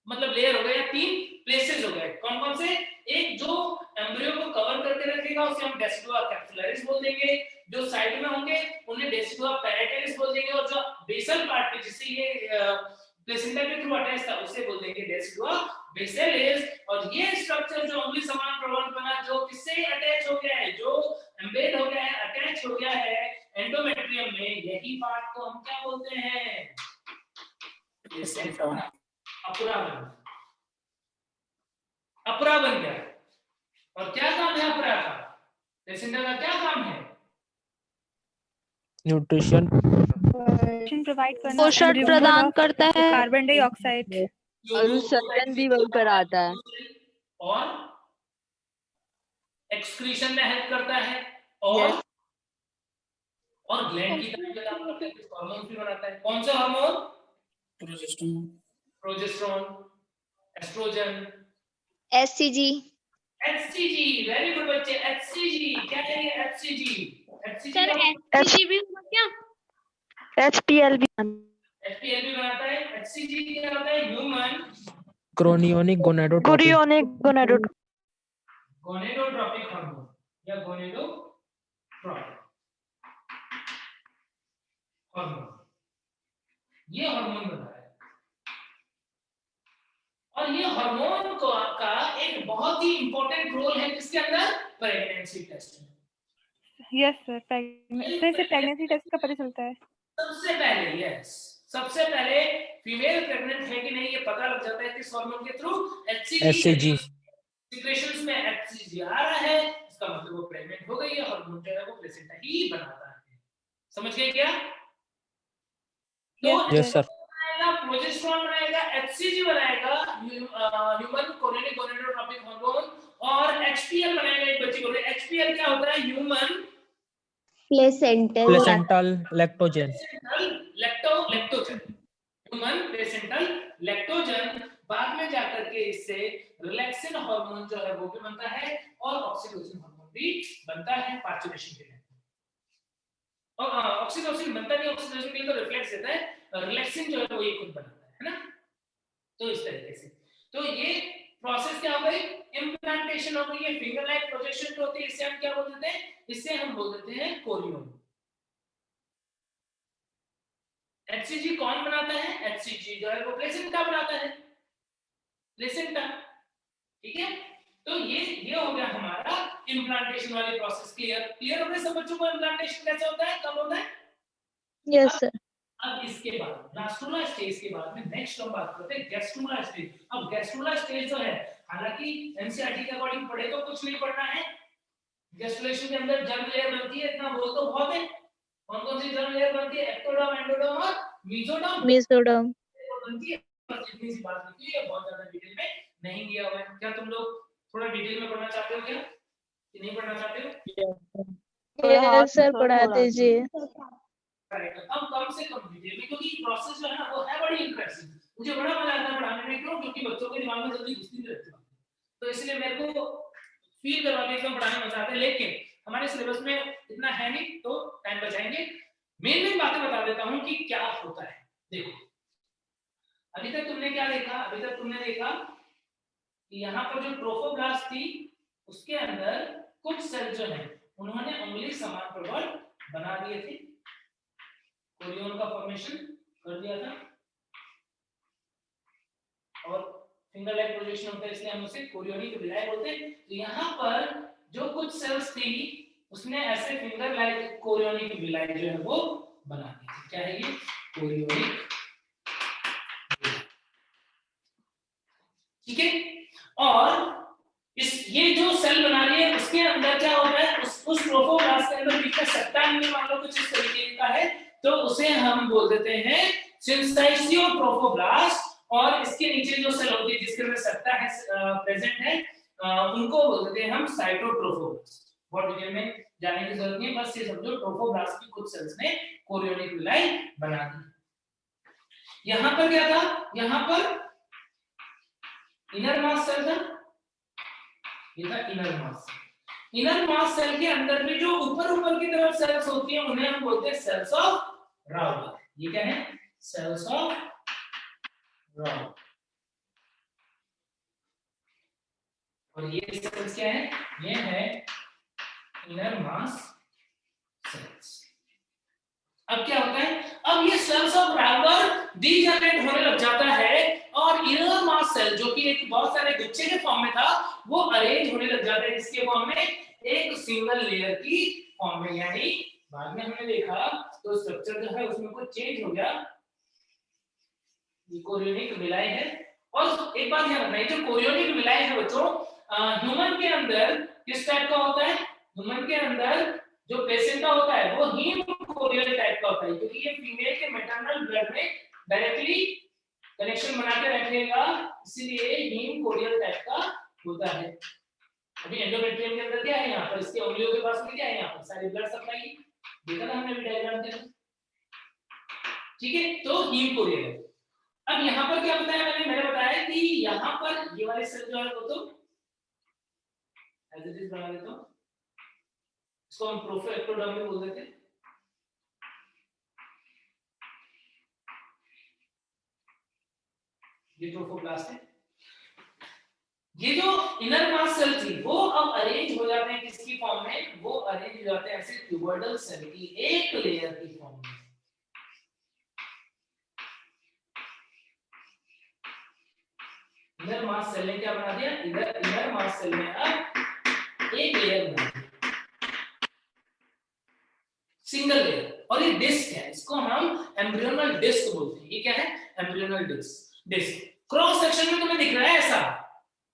मतलब लेयर हो गए या तीन प्लेसेस हो गए, कौन कौन से? एक जो एम्ब्रियो को कवर करके रखेगा उसे हम डेसिडुआ कैप्सुलरिस बोल देंगे, जो साइड में होंगे उन्हें डेसिडुआ पैराइटलिस बोल देंगे, और जो बेसल पार्ट पे जिससे ये प्लेसेंटा के थ्रू अटैच था उसे बोल देंगे डेसिडुआ बेसिलिस। और ये स्ट्रक्चर जो उंगली समान प्रबंध बना, जो किससे अटैच हो गया है, जो एम्बेड हो गया है, अटैच हो गया है एंडोमेट्रियम में, यही पार्ट को हम क्या बोलते हैं? अपराबन। अपराबन क्या है और क्या काम है अपरा का? प्लेसेंटा का क्या काम है? न्यूट्रिशन प्रोवाइड करना, पोषण प्रदान करता है, कार्बन डाइऑक्साइड, और उत्सर्जन भी वही कराता है, और एक्सक्रीशन में हेल्प करता है, और और ग्लैंड की तरह काम करता है, कुछ हार्मोन भी बनाता है। कौन सा hormone? Progesterone, progesterone, estrogen, HCG. HCG, very good बच्चे, एचसीजी क्या है ये? एचसीजी, एचसीजी सर एचसीजी भी होगा क्या? एचपीएल भी बनाता है। एचसीजी क्या होता है? ह्यूमन क्रोनियोनिक गोनाडोट्रोपिक गोनेडोट्रोपिक हार्मोन या गोनेडोट्रोपिक हार्मोन, ये हार्मोन बनता है। और ये हार्मोन का एक बहुत ही इंपॉर्टेंट रोल है किसके अंदर? प्रेगनेंसी टेस्ट में। यस सर, प्रेगनेंसी टेस्ट का पता चलता है सबसे पहले। यस, सबसे पहले फीमेल प्रेग्नेंट है कि नहीं ये पता लग जाता है किस हार्मोन के थ्रू? एचसीजी। सिक्रेशंस में एचसीजी आ रहा है, इसका मतलब वो प्रेग्नेंट हो गई है, हार्मोन जो है वो प्लेसेंटा ही बनाता है। समझ गए क्या? तो यस सर। प्रोजेस्टेरोन बनाएगा, एचसीजी बनाएगा, ह्यूमन कोरियोनिक गोनेडोट्रोपिक हार्मोन, और एचपीएल बनाएगा। एक बच्चे को एचपीएल क्या होता है? Human placental lactogen, lactogen, human placental lactogen. बाद में जाकर के इससे रिलैक्सिन हार्मोन जो है वो भी बनता है, और ऑक्सीटोसिन हार्मोन भी बनता है पार्चुरेशन के लिए। और ऑक्सीटोसिन बनता नहीं, ऑक्सीटोसिन के लिए तो रिफ्लेक्स देता है, रिलैक्सिन जो है वो ये खुद बनाता है ना। तो इस तरीके से तो ये प्रोसेस क्या हो गई? इम्प्लांटेशन हो गई है। फिंगर लाइक प्रोजेक्शन जो होती है इसे हम क्या बोल देते हैं? इसे हम बोल देते हैं कोरियोन। एचसीजी कौन बनाता है? एचसीजी जो है वो प्लेसेंटा बनाता है, प्लेसेंटा। ठीक है, तो ये हो गया हमारा इम्प्लांटेशन वाली प्रोसेस। क्लियर हो गया सब बच्चों को? इम्प्लांटेशन कैसे होता है, कब होता है? Yes sir. अब इसके बाद ब्लास्टुला स्टेज के बाद में नेक्स्ट हम बात करते हैं गैस्ट्रुला स्टेज। अब गैस्ट्रुला स्टेज जो है, हालांकि एनसीईआरटी के अकॉर्डिंग पढ़े तो कुछ नहीं पढ़ना है। गैस्ट्रुलेशन के अंदर जर्म लेयर बनती है, इतना बोल तो बहुत है। कौन कौन सी जर्म लेयर बनती है? एक्टोडर्म, एंडोडर्म और मेसोडर्म बनती है। बस इतनी सी बात लिखी है, बहुत ज्यादा डिटेल में नहीं दिया हुआ है। क्या तुम लोग थोड़ा डिटेल में पढ़ना चाहते हो क्या, कि नहीं पढ़ना चाहते हो? यस सर, पढ़ा दीजिए। अब कम से कम डिटेल में, क्योंकि प्रोसेस जो है ना वो है बड़ी इंटरेस्टिंग। मुझे बड़ा मजा आता है पढ़ाने में, क्यों? क्योंकि बच्चों के दिमाग में जल्दी घुसती नहीं रहती, तो इसलिए मेरे को फील करवा के एकदम पढ़ाने में मजा आता है। लेकिन हमारे सिलेबस में इतना है नहीं, तो टाइम बचाएंगे। मेन बातें बता देता हूं कि क्या होता है। देखो, अभी तक तुमने क्या देखा? अभी तक तुमने देखा कि यहाँ पर जो ट्रोफोब्लास्ट थी उसके अंदर कुछ सेल जो है उन्होंने उंगली समान प्रबल बना दिए थे, कोरियोन का फॉर्मेशन कर दिया था, और फिंगर लाइक प्रोजेक्शन होता है, इसलिए हम उसे कोरियोनिक विलाय बोलते हैं। तो यहाँ पर जो कुछ सेल्स थी उसने ऐसे फिंगर लाइक कोरियोनिक विलाय जो है वो बना दी थी। क्या है ये? कोरियोनिक। ठीक है, और ये जो सेल बना रही है उसके अंदर क्या होता है, उस ट्रोफोब्लास्ट के अंदर बीच में सट्टा नहीं, मान लो कुछ इस तरीके का है, तो उसे हम बोल देते हैं सिंसाइसियो ट्रोफोब्लास्ट। और इसके नीचे जो सेल होती है जिसके अंदर सट्टा है प्रेजेंट है, उनको बोल देते हैं हम साइटोट्रोफोब्लास्ट। बहुत डिटेल में जाने की जरूरत नहीं है, बस ये समझो ट्रोफोब्लास्ट की कुछ सेल्स ने कोरियोनिक विलाय बना दी। यहाँ पर क्या था? यहाँ पर इनर मास सेल था, ये था inner mass. Inner mass cell के अंदर भी जो ऊपर की तरफ सेल्स होती हैं उन्हें हम बोलते हैं सेल्स ऑफ राउटर। ये क्या है? Cells of Rauber. और ये सेल्स क्या है? ये है इनर मास सेल्स। अब क्या होता है? अब ये सेल्स ऑफ राउटर डीजनरेट होने लग जाता है, और इनर मास सेल जो कि एक बहुत सारे गुच्छे के फॉर्म में था वो अरेंज होने लग जाता है इसके फॉर्म में, एक सिंगल लेयर की फॉर्म में। यानी बाद में हमने देखा तो स्ट्रक्चर जो है उसमें कुछ चेंज हो गया, ये कोरियोनिक विलाय है। और एक बात ध्यान रखना, ये जो कोरियोनिक विलाय है बच्चों, ह्यूमन के अंदर किस टाइप का होता है? ह्यूमन के अंदर जो प्लेसेंटा होता है वो हीम कोरियल टाइप का होता है, क्योंकि ये फीमेल के मैटरनल ब्लड में डायरेक्टली कनेक्शन बना के रखेगा, इसलिए हीम कोरियल टाइप का होता है। अभी एंडोमेट्रियम के अंदर क्या है? यहाँ पर इसके उंगलियों के पास में क्या है? यहाँ पर सारी ब्लड सप्लाई देखा था हमने भी डायग्राम के अंदर। ठीक है, तो हीम कोरियल है। अब यहाँ पर क्या बताया मैंने बताया कि यहाँ पर ये वाले सेल जो है वो तो एज इट इज बना देता हूँ, इसको हम प्रोफोएक्टोडर्म में बोल देते हैं। ये ट्रोफोब्लास्ट है। ये जो इनर मास सेल थी वो अब अरेंज हो जाते हैं किसकी फॉर्म में? वो अरेंज हो जाते हैं ऐसे क्यूबॉइडल सेल की एक लेयर की फॉर्म में। इनर मास सेल ने क्या बना दिया? इनर मास सेल ने अब एक लेयर बना दी, सिंगल लेयर। और ये डिस्क है, इसको हम एम्ब्रियोनल डिस्क बोलते हैं। ये क्या है? Embryonal disc. क्रॉस सेक्शन में तुम्हें दिख रहा है ऐसा,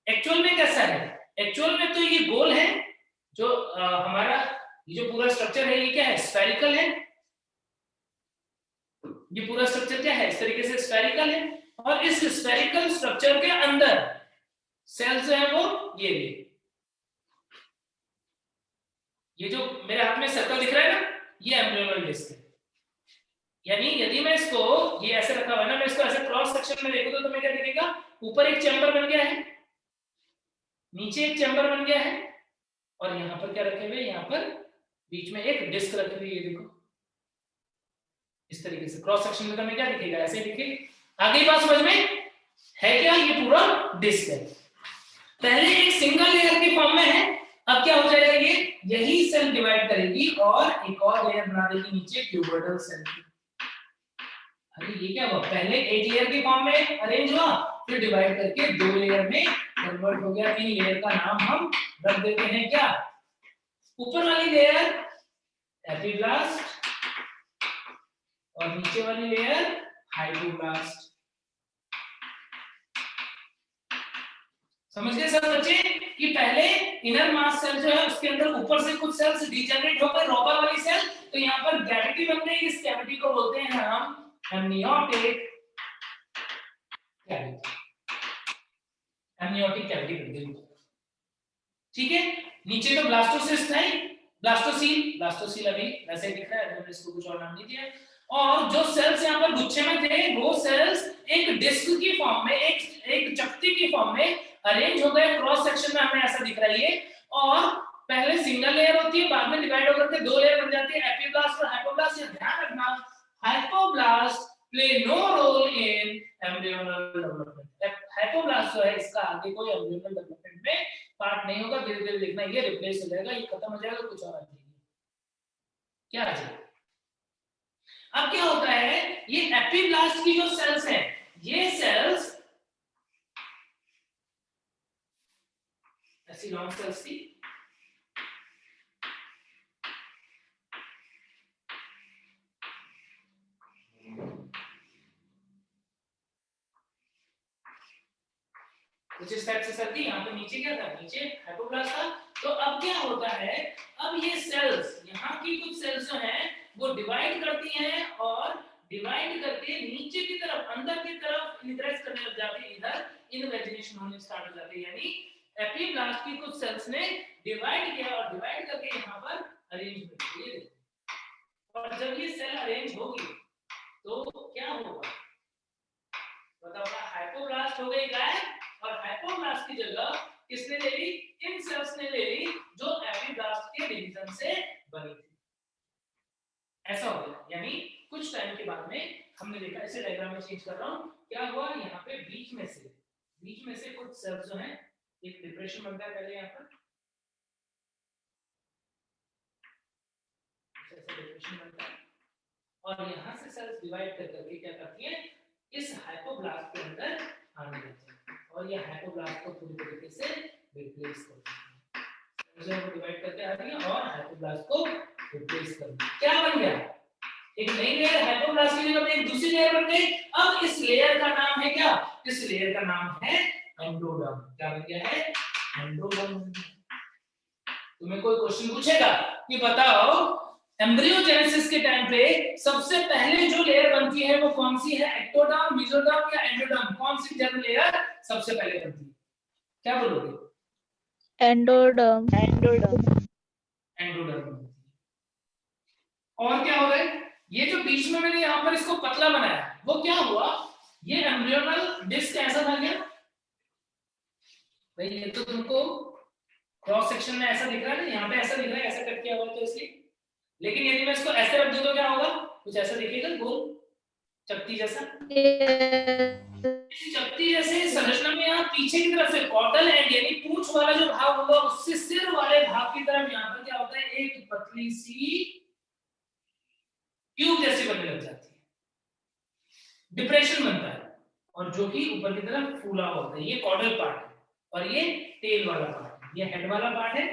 एक्चुअल में कैसा है? एक्चुअल में तो ये गोल है, जो हमारा ये जो पूरा स्ट्रक्चर है ये क्या है? स्फेरिकल है। ये पूरा स्ट्रक्चर क्या है? इस तरीके से स्फेरिकल है, और इस स्फेरिकल स्ट्रक्चर के अंदर सेल्स जो है वो ये जो मेरे हाथ में सर्कल दिख रहा है ना, ये एम्ब्रियोनल डिस्क है। यानी यदि मैं इसको ये ऐसे रखा हुआ है ना, मैं इसको ऐसे क्रॉस सेक्शन में देखूं तो तुम्हें क्या दिखेगा? ऊपर एक चैम्बर बन गया है, नीचे एक चैम्बर बन गया है, और यहाँ पर क्या रखे हुए? यहाँ पर बीच में एक डिस्क रखी हुई है। देखो इस तरीके से क्रॉस सेक्शन में तुम्हें क्या दिखेगा? ऐसे दिखेगा। आगे बात समझ में है क्या? ये पूरा डिस्क है, पहले एक सिंगल लेयर की फॉर्म में है, अब क्या हो जाएगा? ये यही सेल डिवाइड करेगी और एक और लेयर बना देगी नीचे क्यूबॉइडल सेल की। अरे ये क्या हुआ? पहले एक लेयर की फॉर्म में अरेंज हुआ, फिर डिवाइड करके दो लेयर में कन्वर्ट हो गया। इन लेयर का नाम हम रख देते हैं क्या? ऊपर वाली लेयर एपिब्लास्ट और नीचे वाली लेयर हाइपोब्लास्ट। समझ गए सब बच्चे कि पहले इनर मास सेल जो है उसके अंदर ऊपर से कुछ सेल्स डीजनरेट होकर रॉबर वाली सेल, तो यहाँ पर कैविटी बन गई। इस कैविटी को बोलते हैं हम एमनियोटिक कैविटी। एमनियोटिक कैविटी बन गई। ठीक है, नीचे तो ब्लास्टोसिस्ट है, ब्लास्टोसील अभी वैसे दिख रहा है, मैंने इसको कुछ और नाम नहीं दिया। और जो सेल्स यहाँ पर गुच्छे में थे वो सेल्स एक डिस्क की फॉर्म में, एक चपटी की फॉर्म में अरेंज हो गए। क्रॉस सेक्शन में हमें ऐसा दिख रहा है ये, और पहले सिंगल लेयर होती है, बाद में डिवाइड होकर के 2 लेयर बन जाती है, एपिब्लास्ट और हाइपोब्लास्ट। ये ध्यान रखना, hypoblast play no role in embryonal development. Hypoblast जो है इसका आगे कोई एम्ब्रियोनल डेवलपमेंट में पार्ट नहीं होगा। धीरे धीरे देखना ये रिप्लेस हो जाएगा, ये खत्म हो जाएगा, कुछ और आ जाएगा। क्या आ जाएगा? अब क्या होता है, ये एपिब्लास्ट की जो सेल्स हैं, ये सेल्स ऐसी लॉन्ग सेल्स थी, कुछ इस टाइप से सेल थी। यहाँ पे नीचे क्या था, नीचे हाइपोब्लास्ट था। तो अब क्या होता है, अब ये सेल्स, यहाँ की कुछ सेल्स जो हैं वो डिवाइड करती हैं, और डिवाइड करके नीचे की तरफ, अंदर की तरफ इनग्रेस करने लग जाती है, इधर इनवेजिनेशन होने स्टार्ट हो जाती है। यानी एपिब्लास्ट की कुछ सेल्स ने डिवाइड किया और डिवाइड करके यहाँ पर अरेंजमेंट किए। और जब ये सेल अरेंज होगी तो क्या होगा बताओ? हाइपोब्लास्ट हो गई गायब, और हाइपोब्लास्ट की जगह किसने ले ली? इन सेल्स ने ले ली जो एपिब्लास्ट के डिवीजन से बनी थी। ऐसा हो गया। यानी कुछ टाइम के बाद में हमने देखा, इसे डायग्राम में चेंज कर रहा हूं, क्या हुआ यहाँ पे बीच में से कुछ सेल्स जो हैं, एक डिप्रेशन बनता है पहले यहाँ पर, ऐसा डिप्रेशन बनता है, और यहाँ से सेल्स डिवाइड कर करके क्या करती हैं, इस हाइपोब्लास्ट के अंदर आने लगती है, और ये हाइपोब्लास्ट को पूरी तरीके से रिप्लेस करती है। सेल्स को डिवाइड करके आ रही है और हाइपोब्लास्ट को रिप्लेस कर दिया। क्या बन गया? एक नई लेयर, हाइपोब्लास्ट की जगह पे एक दूसरी लेयर बन गई। अब इस लेयर का नाम है क्या? इस लेयर का नाम है एंडोडर्म। क्या बन गया है? एंडोडर्म। तुम्हें कोई क्वेश्चन पूछेगा कि बताओ एम्ब्रियोजेनेसिस के टाइम पे सबसे पहले जो लेयर बनती है वो कौन सी है? एक्टोडर्म, मेसोडर्म या एंडोडर्म? कौन सी जर्म लेयर सबसे पहले बनती है? क्या बोलोगे? एंडोडर्म। एंडोडर्म। और क्या हो रहा है? ये जो बीच में मैंने यहाँ पर इसको पतला बनाया, वो क्या हुआ? ये एम्ब्रियोनल डिस्क ऐसा था क्या भाई? ये तो तुमको क्रॉस सेक्शन में ऐसा दिख रहा है ना, यहाँ पे ऐसा दिख रहा है, ऐसा कट किया हुआ है तो इसलिए। लेकिन यदि मैं इसको ऐसे रख दूं तो क्या होगा? कुछ ऐसा दिखेगा, गोल चपटी जैसा। चपटी जैसे संरचना में यहाँ पीछे की तरफ से कॉटल एंड यानी पूंछ वाला जो भाग होगा, उससे सिर वाले भाग की तरफ यहाँ पर क्या होता है? एक पतली सी ट्यूब जैसी बनने लग जाती है, डिप्रेशन बनता है, और जो कि ऊपर की तरफ फूला होता है। ये कॉर्डल पार्ट है, और ये टेल वाला पार्ट है। ये हेड वाला पार्ट है,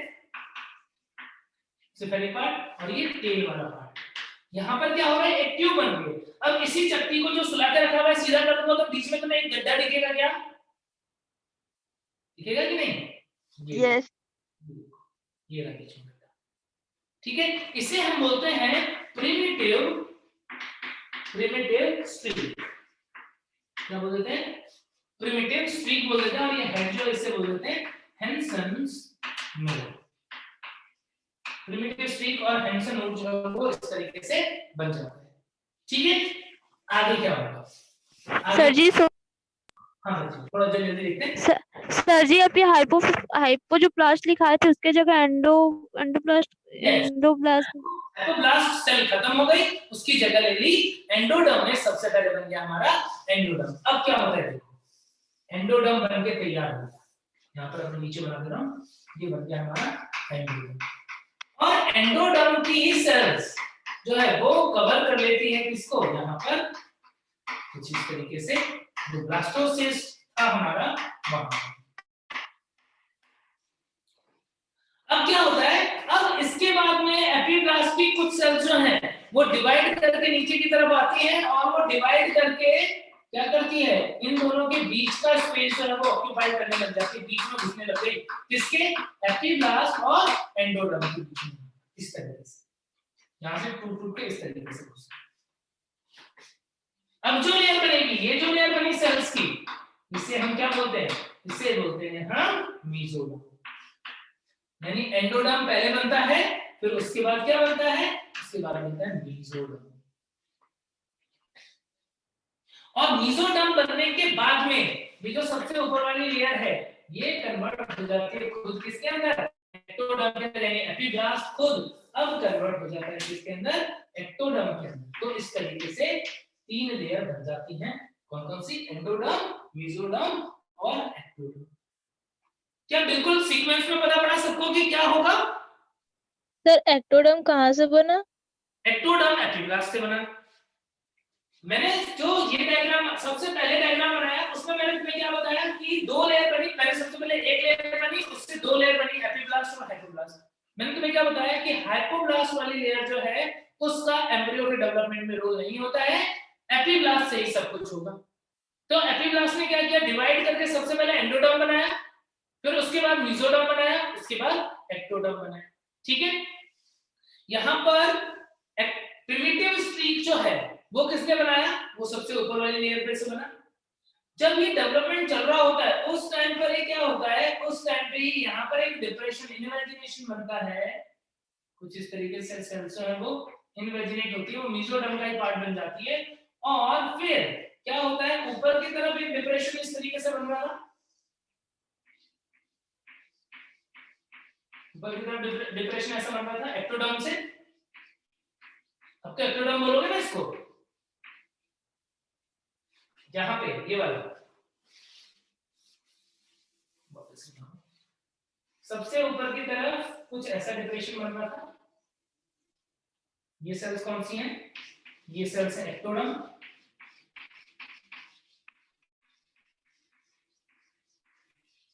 सिफेलिक पार्ट, और ये टेल वाला पार्ट। यहाँ पर क्या हो रहा है? एक ट्यूब बन गई। अब इसी चक्की को जो सुला के रखा हुआ है सीधा कर दूंगा तो बीच में तुम्हें एक गड्ढा दिखेगा क्या? दिखेगा कि नहीं? यस। ये रहा बीच में गड्ढा। ठीक है, इसे हम बोलते हैं प्रिमिटिव स्ट्रीक। क्या बोल देते हैं? प्रिमिटिव स्ट्रीक बोल देते हैं। और ये हेड जो इसे बोल देते हैं हेंसन्स नोड। प्रिमिटिव स्ट्रीक और हेंसन नोड जो है वो इस तरीके से बन जाता है। ठीक है, आगे क्या होगा? सर जी हाँ जी, थोड़ा जल्दी देखते हैं। सर जी, आप ये हाइपो जो प्लास्ट लिखाए थे उसके जगह एंडोब्लास्ट हाइपोब्लास्ट सेल खत्म हो गई, उसकी जगह ले ली एंडोडर्म ने। सबसे पहले बन गया हमारा एंडोडर्म। अब क्या होता है? देखो, एंडोडर्म बन के तैयार हो गया। यहाँ पर मैं नीचे बना दे रहा हूँ, ये बन गया हमारा एंडोडर्म। और एंडोडर्म की सेल्स जो है वो कवर कर लेती है किसको? यहाँ पर कुछ इस तरीके से, जो ब्लास्टोसिस्ट था हमारा वहां। अब क्या होता है? अब इसके बाद में एपिब्लास्ट की कुछ सेल्स जो हैं वो डिवाइड करके नीचे की तरफ आती हैं, और वो डिवाइड करके क्या करती है? इन दोनों के बीच का स्पेस जो है वो ऑक्यूपाई करने लग जाती है, बीच में घुसने लग गई। किसके? एपिब्लास्ट और एंडोडर्म के बीच में। इस तरीके से यहां से टूट के इस तरीके से घुस। अब जो लेयर बनेगी, ये जो लेयर बनी सेल्स की, इसे हम क्या बोलते हैं? इसे बोलते हैं हम मीसोडर्म। यानी एंडोडर्म पहले बनता है, फिर उसके बाद क्या बनता है, उसके बाद बनता है मीसोडर्म। और मीसोडर्म बनने के बाद में ये जो सबसे ऊपर वाली लेयर है ये कन्वर्ट हो जाती है खुद किसके अंदर, एक्टोडर्म के अंदर। यानी एपिब्लास्ट खुद अब कन्वर्ट हो जाता है किसके अंदर, एक्टोडर्म के अंदर। तो इस तरीके से 3 लेयर बन जाती हैं। कौन कौन सी, एंडोडर्म, मीसोडर्म और एक्टोडर्म। क्या बिल्कुल सीक्वेंस में पता पड़ा सबको कि क्या होगा? सर एक्टोडर्म कहाँ से बना? एक्टोडर्म एपिब्लास्ट से बना। मैंने जो ये डायग्राम सबसे पहले डायग्राम बनाया उसमें मैंने तुम्हें क्या बताया कि 2 लेयर बनी। पहले सबसे पहले एक लेयर बनी, उससे 2 लेयर बनी, एपिब्लास्ट और हाइपोब्लास्ट। मैंने तुम्हें क्या बताया कि हाइपोब्लास्ट वाली लेयर जो है उसका एम्ब्रियो के डेवलपमेंट में रोल नहीं होता है, एपिब्लास्ट से ही सब कुछ होगा। तो एपिब्लास्ट ने क्या किया, डिवाइड करके सबसे पहले एंडोडर्म बनाया, फिर उसके बाद मीसोडर्म बनाया, उसके बाद एक्टोडर्म बनाया। ठीक है, यहां पर प्रिमिटिव स्ट्रीक जो है वो किसने बनाया, वो सबसे ऊपर वाली लेयर पे से बना। जब ये डेवलपमेंट चल रहा होता है उस टाइम पर ये क्या होता है, उस टाइम पे ही यहाँ पर एक डिप्रेशन इनवेजिनेशन बनता है। कुछ इस तरीके से सेल्स है वो इनवेजिनेट होती है, वो मीसोडर्म का ही पार्ट बन जाती है। और फिर क्या होता है, ऊपर की तरफ एक डिप्रेशन इस तरीके से बन रहा था, ऊपर की तरफ डिप्रेशन ऐसा बन रहा था एक्टोडर्म से। अब तो एक्टोडर्म बोलोगे ना इसको, जहां पे ये वाला सबसे ऊपर की तरफ कुछ ऐसा डिप्रेशन बन रहा था। ये सेल्स कौन सी हैं, ये सेल्स है एक्टोडर्म।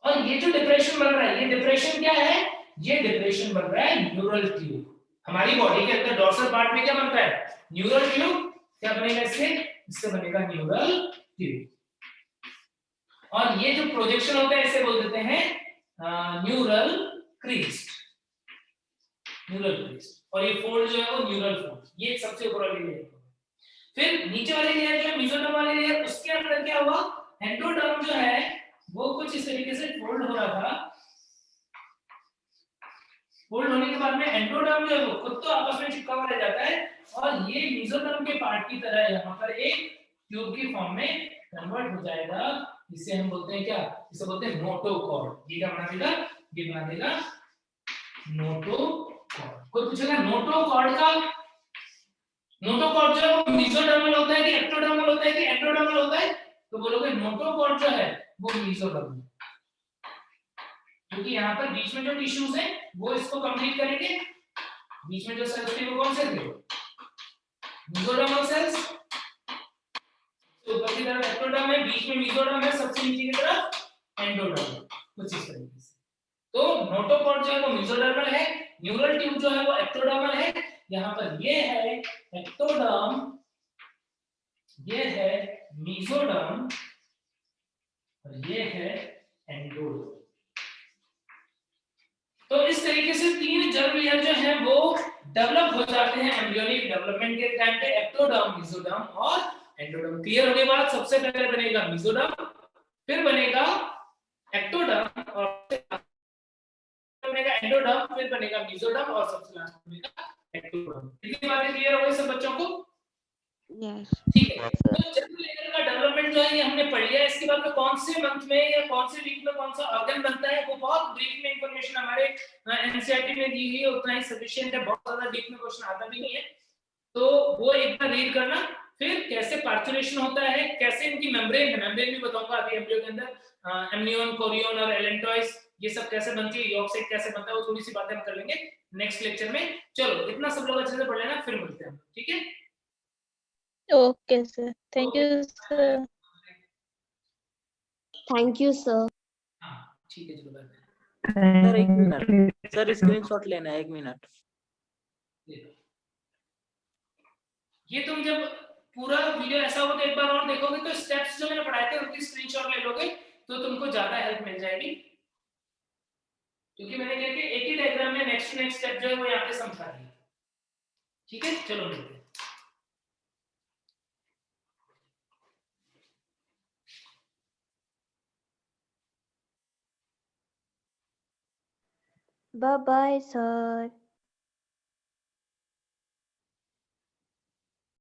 और ये जो डिप्रेशन बन रहा है, ये डिप्रेशन क्या है, ये डिप्रेशन बन रहा है न्यूरल ट्यूब। हमारी बॉडी के अंदर डॉर्सल पार्ट में क्या बनता है, न्यूरल ट्यूब। क्या बनेगा इससे, इससे बनेगा न्यूरल ट्यूब। और ये जो प्रोजेक्शन होता है इसे बोल देते हैं न्यूरल क्रीस्ट, न्यूरल क्रीस्ट। और ये फोल्ड जो है वो न्यूरल फोल्ड, ये सबसे ऊपर वाली लेयर। फिर नीचे वाली लेयर जो है मीसोडर्म वाली लेयर, उसके अंदर क्या हुआ, एंडोडर्म जो है वो कुछ इस तरीके से फोल्ड हो रहा था। फोल्ड होने के बाद में एंडोडर्म जो है वो खुद तो आपस में चिपका हुआ रह जाता है, और ये मीसोडर्म के पार्ट की तरह यहाँ पर एक ट्यूब की फॉर्म में कन्वर्ट हो जाएगा। इसे हम बोलते हैं क्या, इसे बोलते हैं नोटोकॉर्ड। ये क्या बना देगा, ये बना देगा नोटोकॉर्ड। कोई पूछेगा नोटोकॉर्ड का, नोटोकॉर्ड जो है वो मीसोडर्मल होता है कि एक्टोडर्मल होता है कि एंडोडर्मल होता है, तो बोलोगे नोटोकॉर्ड जो है वो मीसोडर्मल, क्योंकि यहाँ पर बीच में जो टिश्यूज है वो इसको कंप्लीट करेंगे। बीच में जो सेल्स थे वो कौन से थे, मीसोडर्मल सेल्स। तो ऊपर की तरफ एक्टोडर्म है, बीच में मीसोडर्म है, सबसे नीचे की तरफ एंडोडर्म, कुछ इस तरीके से। तो नोटोकॉर्ड जो है वो मीसोडर्मल है, न्यूरल ट्यूब जो है वो एक्टोडर्मल है। यहाँ पर ये है एक्टोडर्म, ये है मीसोडर्म और ये है एंडोडर्म। तो इस तरीके से 3 जर्म लेयर जो है वो डेवलप हो जाते हैं एम्ब्रियोनिक डेवलपमेंट के टाइम पे, एक्टोडर्म, मीसोडर्म और एंडोडर्म। क्लियर होने के बाद सबसे पहले बनेगा मीसोडर्म, फिर बनेगा एक्टोडर्म, और बनेगा एंडोडर्म, फिर बनेगा मीसोडर्म और सबसे लास्ट बनेगा एक्टोडर्म। कितनी बातें क्लियर हो गई सब बच्चों को? यस ठीक है। तो जर्म लेयर का डेवलपमेंट जो है ये हमने पढ़ लिया। इसके बाद में कौन से मंथ में या कौन से वीक में कौन सा ऑर्गन बनता है वो बहुत ब्रीफ में इंफॉर्मेशन हमारे एनसीईआरटी में दी हुई है, उतना ही सफिशिएंट है, बहुत ज्यादा डीप में क्वेश्चन आता भी नहीं है, तो वो एक बार रीड करना। फिर कैसे पार्चुरेशन होता है, कैसे इनकी मेम्ब्रेन भी बताऊंगा अभी एम्ब्रियो के अंदर, एमनियन, कोरियन और एलेंटॉइस ये सब कैसे बनती है, यॉर्क साइट कैसे बनता है, वो थोड़ी सी बातें हम कर लेंगे नेक्स्ट लेक्चर में। चलो इतना सब लोग अच्छे से पढ़ लेना, फिर मिलते हैं, ठीक है? Okay sir, thank you sir. Thank you sir. ठीक है, चलो bye. Sir 1 minute, sir screenshot लेना है, 1 मिनट। ये तुम जब पूरा वीडियो ऐसा हो तो एक बार और देखोगे तो स्टेप्स जो मैंने पढ़ाए थे उनकी स्क्रीनशॉट ले लोगे तो तुमको ज्यादा हेल्प मिल जाएगी, क्योंकि मैंने क्या किया एक ही डायग्राम में नेक्स्ट स्टेप जो है वो यहाँ पे समझा दिया। ठीक है, चलो मिलते हैं। Bye bye sir.